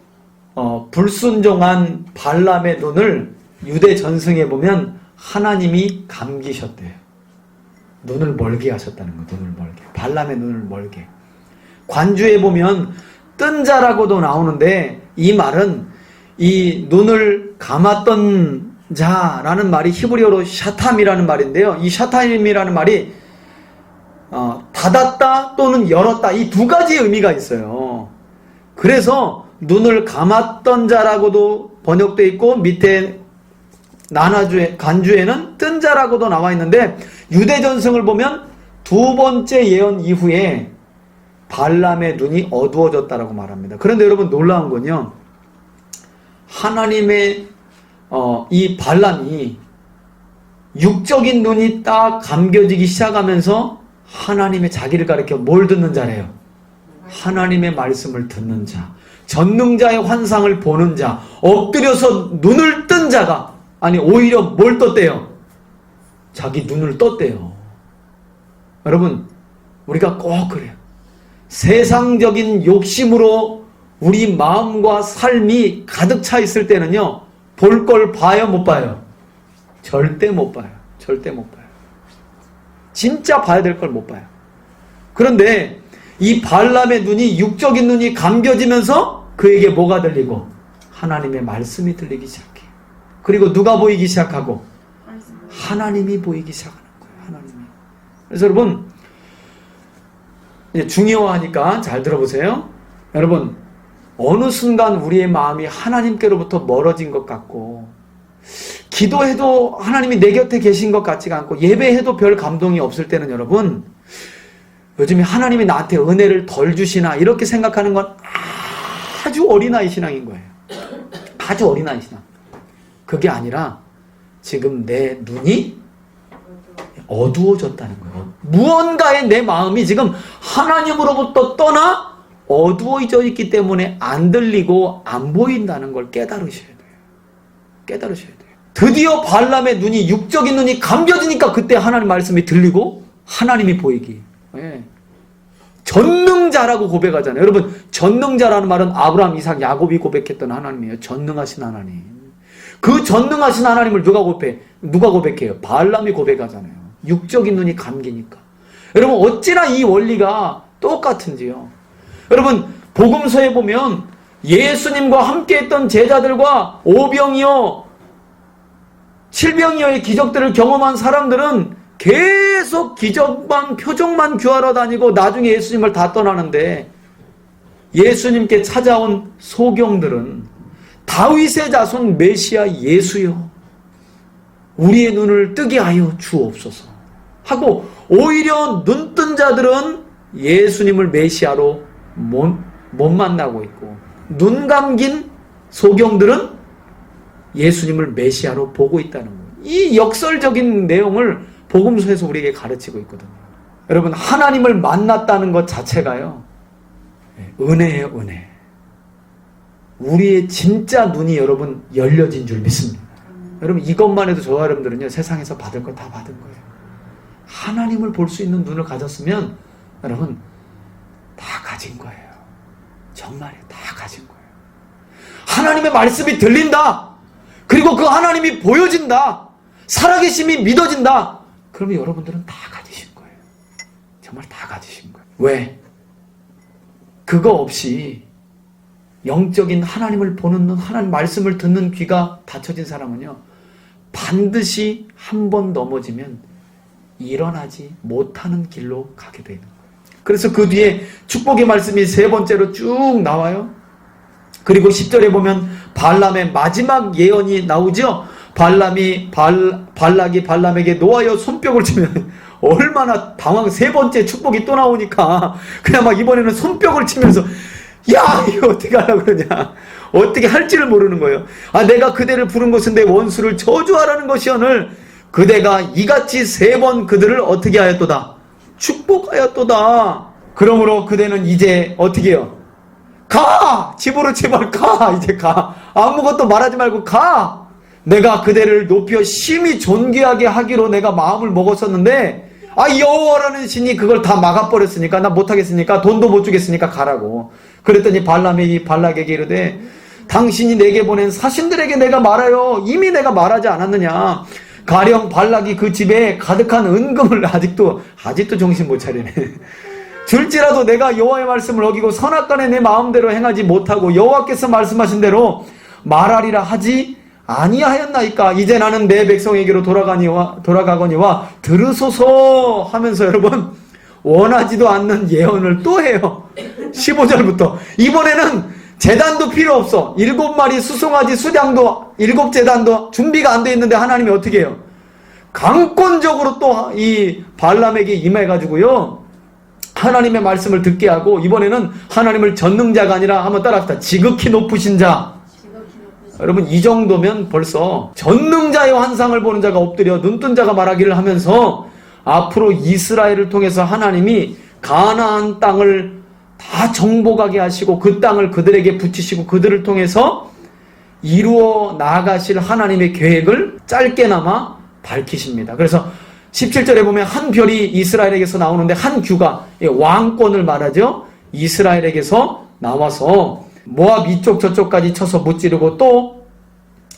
불순종한 발람의 눈을 유대 전승에 보면 하나님이 감기셨대요. 눈을 멀게 하셨다는 거예요. 눈을 멀게. 발람의 눈을 멀게. 관주에 보면 뜬 자라고도 나오는데, 이 말은 이 눈을 감았던 자라는 말이 히브리어로 샤탐이라는 말인데요. 이 샤탐이라는 말이 닫았다 또는 열었다, 이 두 가지의 의미가 있어요. 그래서 눈을 감았던 자라고도 번역되어 있고, 밑에 간주에는 뜬 자라고도 나와 있는데, 유대 전승을 보면 두 번째 예언 이후에 발람의 눈이 어두워졌다라고 말합니다. 그런데 여러분, 놀라운 건요, 하나님의 이 발람이 육적인 눈이 딱 감겨지기 시작하면서 하나님의 자기를 가리켜 뭘 듣는 자래요? 하나님의 말씀을 듣는 자, 전능자의 환상을 보는 자, 엎드려서 눈을 뜬 자가, 아니 오히려 뭘 떴대요? 자기 눈을 떴대요. 여러분, 우리가 꼭 그래요. 세상적인 욕심으로 우리 마음과 삶이 가득 차 있을 때는요, 볼 걸 봐요, 못 봐요? 절대 못 봐요. 절대 못 봐요. 진짜 봐야 될 걸 못 봐요. 그런데 이 발람의 눈이, 육적인 눈이 감겨지면서 그에게 뭐가 들리고? 하나님의 말씀이 들리기 시작해. 그리고 누가 보이기 시작하고? 하나님이 보이기 시작하는 거예요. 하나님이. 그래서 여러분, 중요하니까 잘 들어보세요. 여러분, 어느 순간 우리의 마음이 하나님께로부터 멀어진 것 같고, 기도해도 하나님이 내 곁에 계신 것 같지가 않고, 예배해도 별 감동이 없을 때는 여러분, 요즘에 하나님이 나한테 은혜를 덜 주시나 이렇게 생각하는 건 아주 어린아이 신앙인 거예요. 아주 어린아이 신앙. 그게 아니라 지금 내 눈이 어두워졌다는 거예요. 무언가에 내 마음이 지금 하나님으로부터 떠나 어두워져 있기 때문에 안 들리고 안 보인다는 걸 깨달으셔야 돼요. 깨달으셔야 돼요. 드디어 발람의 눈이, 육적인 눈이 감겨지니까 그때 하나님 말씀이 들리고 하나님이 보이기. 예. 전능자라고 고백하잖아요. 여러분, 전능자라는 말은 아브라함, 이삭, 야곱이 고백했던 하나님이에요. 전능하신 하나님. 그 전능하신 하나님을 누가 고백해요? 발람이 고백하잖아요. 육적인 눈이 감기니까. 여러분, 어찌나 이 원리가 똑같은지요. 여러분, 복음서에 보면 예수님과 함께 했던 제자들과 오병이어, 칠병이어의 기적들을 경험한 사람들은 계속 기적만, 표적만 규하러 다니고 나중에 예수님을 다 떠나는데, 예수님께 찾아온 소경들은 다윗의 자손 메시아 예수여, 우리의 눈을 뜨게 하여 주옵소서 하고, 오히려 눈뜬 자들은 예수님을 메시아로 못 만나고 있고, 눈 감긴 소경들은 예수님을 메시아로 보고 있다는 거예요. 이 역설적인 내용을 복음서에서 우리에게 가르치고 있거든요. 여러분, 하나님을 만났다는 것 자체가요, 은혜예요, 은혜. 우리의 진짜 눈이 여러분 열려진 줄 믿습니다. 여러분, 이것만 해도 저와 여러분들은요, 세상에서 받을 거 다 받은 거예요. 하나님을 볼 수 있는 눈을 가졌으면 여러분 다 가진 거예요. 정말이에요. 다 가진 거예요. 하나님의 말씀이 들린다. 그리고 그 하나님이 보여진다. 살아계심이 믿어진다. 그러면 여러분들은 다 가지신 거예요. 정말 다 가지신 거예요. 왜? 그거 없이 영적인 하나님을 보는 눈, 하나님 말씀을 듣는 귀가 닫혀진 사람은요, 반드시 한 번 넘어지면 일어나지 못하는 길로 가게 되는 거예요. 그래서 그 뒤에 축복의 말씀이 세 번째로 쭉 나와요. 그리고 10절에 보면 발람의 마지막 예언이 나오죠. 발락이 발람에게 놓아여 손뼉을 치면 얼마나 세 번째 축복이 또 나오니까 그냥 막 이번에는 손뼉을 치면서 야 이거 어떻게 하려고 그러냐, 어떻게 할지를 모르는 거예요. 내가 그대를 부른 것은 내 원수를 저주하라는 것이오늘 그대가 이같이 3번 그들을 어떻게 하였도다, 축복하였도다. 그러므로 그대는 이제 어떻게 해요? 가! 집으로 제발 가! 이제 가! 아무것도 말하지 말고 가! 내가 그대를 높여 심히 존귀하게 하기로 내가 마음을 먹었었는데 여호와라는 신이 그걸 다 막아버렸으니까 나 못하겠으니까 돈도 못 주겠으니까 가라고. 그랬더니 발람이 발락에게 이르되 당신이 내게 보낸 사신들에게 내가 말하여 이미 내가 말하지 않았느냐. 가령 발락이 그 집에 가득한 은금을 아직도 정신 못 차리네. 줄지라도 내가 여호와의 말씀을 어기고 선악간에 내 마음대로 행하지 못하고 여호와께서 말씀하신 대로 말하리라 하지 아니하였나이까. 이제 나는 내 백성에게로 돌아가거니와 들으소서 하면서 여러분 원하지도 않는 예언을 또 해요. 15절부터 이번에는 제단도 필요 없어. 7마리 수송아지 수장도 7제단도 준비가 안 돼 있는데 하나님이 어떻게 해요? 강권적으로 또 이 발람에게 임해가지고요 하나님의 말씀을 듣게 하고, 이번에는 하나님을 전능자가 아니라 한번 따라합시다. 지극히 높으신 자. 여러분 이 정도면 벌써 전능자의 환상을 보는 자가 엎드려 눈뜬 자가 말하기를 하면서 앞으로 이스라엘을 통해서 하나님이 가나안 땅을 다 정복하게 하시고 그 땅을 그들에게 붙이시고 그들을 통해서 이루어 나아가실 하나님의 계획을 짧게나마 밝히십니다. 그래서 17절에 보면 한 별이 이스라엘에게서 나오는데 한 규가 왕권을 말하죠. 이스라엘에게서 나와서 모압 이쪽 저쪽까지 쳐서 무찌르고 또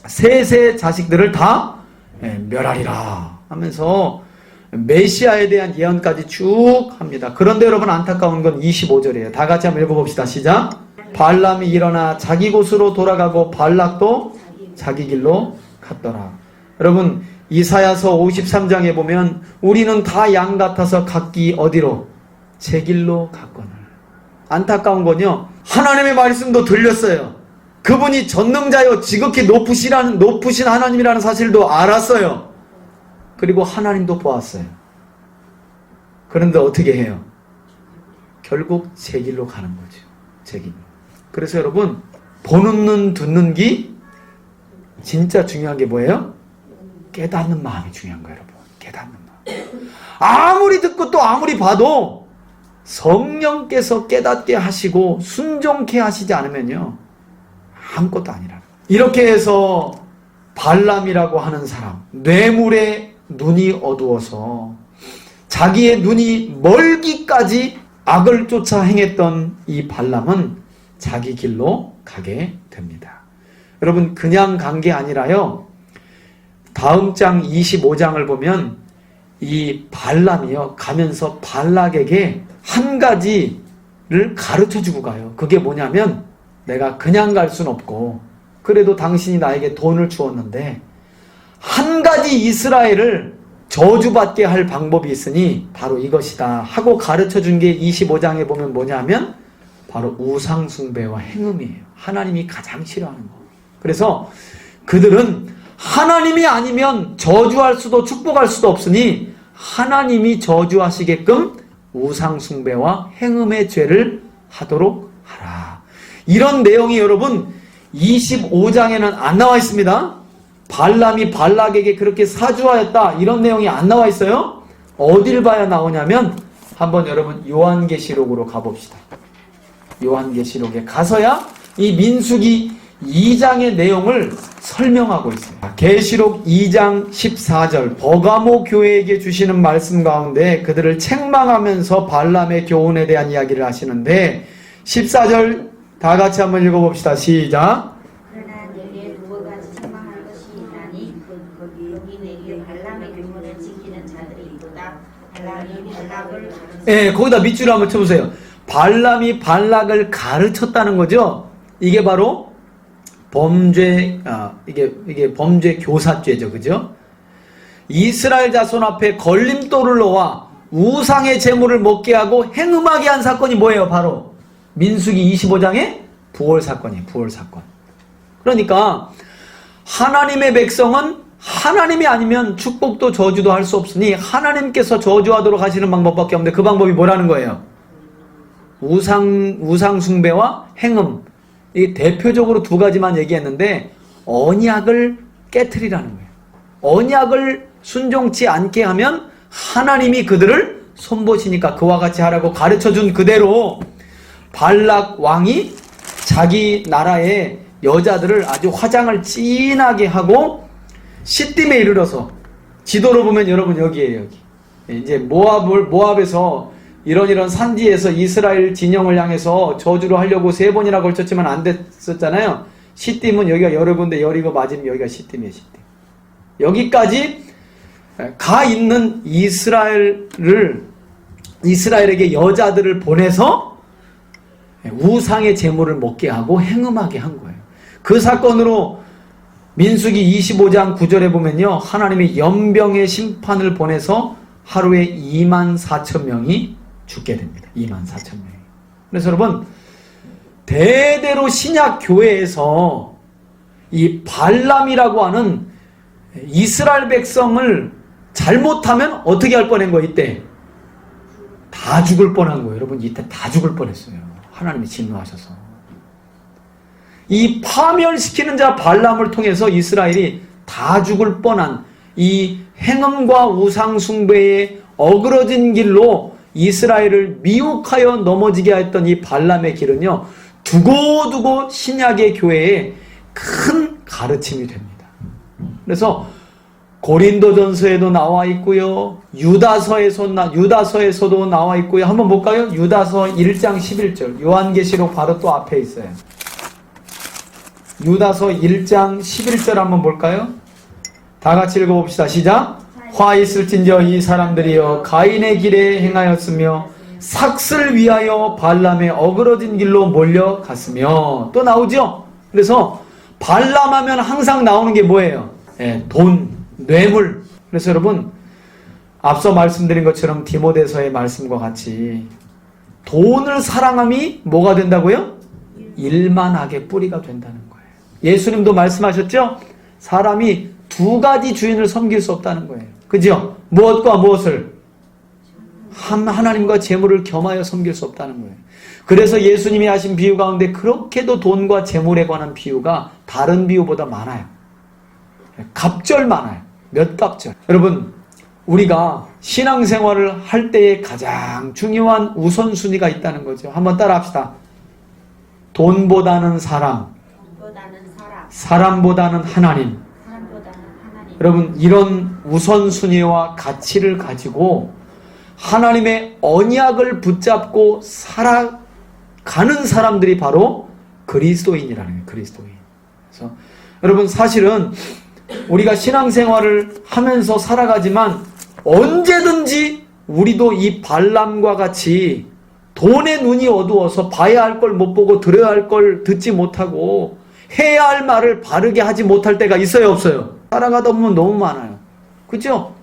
셋의 자식들을 다 멸하리라 하면서 메시아에 대한 예언까지 쭉 합니다. 그런데 여러분 안타까운 건 25절이에요. 다 같이 한번 읽어봅시다. 시작. 발람이 일어나 자기 곳으로 돌아가고 발락도 자기 길로 갔더라. 여러분 이사야서 53장에 보면 우리는 다 양 같아서 각기 어디로? 제 길로 갔거늘. 안타까운 건요 하나님의 말씀도 들렸어요. 그분이 전능자요 지극히 높으신 하나님이라는 사실도 알았어요. 그리고 하나님도 보았어요. 그런데 어떻게 해요? 결국 제 길로 가는 거죠. 제 길로. 그래서 여러분 보는 눈 듣는 귀 진짜 중요한 게 뭐예요? 깨닫는 마음이 중요한 거예요. 여러분 깨닫는 마음. 아무리 듣고 또 아무리 봐도 성령께서 깨닫게 하시고 순종케 하시지 않으면요 아무것도 아니라. 이렇게 해서 발람이라고 하는 사람, 뇌물에 눈이 어두워서 자기의 눈이 멀기까지 악을 쫓아 행했던 이 발람은 자기 길로 가게 됩니다. 여러분 그냥 간 게 아니라요 다음 장 25장을 보면 이 발람이요 가면서 발락에게 한 가지를 가르쳐주고 가요. 그게 뭐냐면 내가 그냥 갈 순 없고 그래도 당신이 나에게 돈을 주었는데 한 가지 이스라엘을 저주받게 할 방법이 있으니 바로 이것이다 하고 가르쳐준 게 25장에 보면 뭐냐면 바로 우상숭배와 행음이에요. 하나님이 가장 싫어하는 거. 그래서 그들은 하나님이 아니면 저주할 수도 축복할 수도 없으니 하나님이 저주하시게끔 우상숭배와 행음의 죄를 하도록 하라. 이런 내용이 여러분 25장에는 안 나와 있습니다. 발람이 발락에게 그렇게 사주하였다 이런 내용이 안 나와 있어요. 어딜 봐야 나오냐면 한번 여러분 요한계시록으로 가봅시다. 요한계시록에 가서야 이 민수기 2장의 내용을 설명하고 있어요. 계시록 2장 14절 버가모 교회에게 주시는 말씀 가운데 그들을 책망하면서 발람의 교훈에 대한 이야기를 하시는데 14절 다 같이 한번 읽어봅시다. 시작. 그러나 내게 두 가지 책망할 것이 있나니 여기 내게 발람의 교훈을 지키는 자들이 있도다. 발람이 발락을 거기다 밑줄을 한번 쳐보세요. 발람이 발락을 가르쳤다는 거죠. 이게 바로 이게 범죄 교사죄죠. 그죠? 이스라엘 자손 앞에 걸림돌을 놓아 우상의 재물을 먹게 하고 행음하게 한 사건이 뭐예요? 바로 민수기 25장의 부월 사건이에요. 부월 사건. 그러니까 하나님의 백성은 하나님이 아니면 축복도 저주도 할 수 없으니 하나님께서 저주하도록 하시는 방법밖에 없는데 그 방법이 뭐라는 거예요? 우상 숭배와 행음. 이 대표적으로 두 가지만 얘기했는데 언약을 깨트리라는 거예요. 언약을 순종치 않게 하면 하나님이 그들을 손보시니까 그와 같이 하라고 가르쳐준 그대로 발락 왕이 자기 나라의 여자들을 아주 화장을 진하게 하고 시딤에 이르러서, 지도로 보면 여러분 여기에요. 여기 이제 모압에서 이런 산지에서 이스라엘 진영을 향해서 저주를 하려고 3번이나 걸쳤지만 안 됐었잖아요. 시딤은 여기가 여러 군데 여리고 맞으면 여기가 시딤이에요. 시딤. 여기까지 가 있는 이스라엘에게 여자들을 보내서 우상의 제물을 먹게 하고 행음하게 한 거예요. 그 사건으로 민수기 25장 9절에 보면요, 하나님이 연병의 심판을 보내서 하루에 24,000명이 죽게 됩니다. 24,000명이. 그래서 여러분, 대대로 신약 교회에서 이 발람이라고 하는 이스라엘 백성을 잘못하면 어떻게 할 뻔한 거예요? 이때 다 죽을 뻔한 거예요. 여러분, 이때 다 죽을 뻔했어요. 하나님이 진노하셔서. 이 파멸시키는 자 발람을 통해서 이스라엘이 다 죽을 뻔한 이 행음과 우상 숭배에 어그러진 길로 이스라엘을 미혹하여 넘어지게 했던 이 발람의 길은요, 두고두고 신약의 교회에 큰 가르침이 됩니다. 그래서 고린도전서에도 나와 있고요, 유다서에서도 나와 있고요. 한번 볼까요? 유다서 1장 11절. 요한계시록 바로 또 앞에 있어요. 유다서 1장 11절 한번 볼까요? 다 같이 읽어봅시다. 시작. 화 있을진저 이 사람들이여 가인의 길에 행하였으며 삭슬 위하여 발람의 어그러진 길로 몰려갔으며. 또 나오죠? 그래서 발람하면 항상 나오는 게 뭐예요? 돈, 뇌물. 그래서 여러분, 앞서 말씀드린 것처럼 디모데서의 말씀과 같이 돈을 사랑함이 뭐가 된다고요? 일만하게 뿌리가 된다는 거예요. 예수님도 말씀하셨죠? 사람이 두 가지 주인을 섬길 수 없다는 거예요. 그죠? 무엇과 무엇을? 하나님과 재물을 겸하여 섬길 수 없다는 거예요. 그래서 예수님이 하신 비유 가운데 그렇게도 돈과 재물에 관한 비유가 다른 비유보다 많아요. 갑절 많아요. 몇 갑절. 여러분, 우리가 신앙생활을 할 때에 가장 중요한 우선순위가 있다는 거죠. 한번 따라 합시다. 돈보다는 사람, 사람보다는 하나님. 여러분, 이런 우선순위와 가치를 가지고 하나님의 언약을 붙잡고 살아가는 사람들이 바로 그리스도인이라는 거예요. 그리스도인. 그래서 여러분, 사실은 우리가 신앙생활을 하면서 살아가지만 언제든지 우리도 이 발람과 같이 돈의 눈이 어두워서 봐야 할 걸 못 보고 들어야 할 걸 듣지 못하고 해야 할 말을 바르게 하지 못할 때가 있어요, 없어요? 살아가다 보면 너무 많아요. 그죠?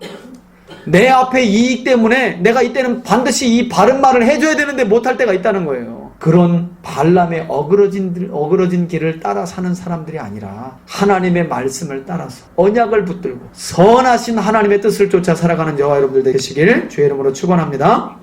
내 앞에 이익 때문에 내가 이때는 반드시 이 바른 말을 해줘야 되는데 못할 때가 있다는 거예요. 그런 발람의 어그러진 길을 따라 사는 사람들이 아니라 하나님의 말씀을 따라서 언약을 붙들고 선하신 하나님의 뜻을 쫓아 살아가는 저와 여러분들 되시길 주의 이름으로 축원합니다.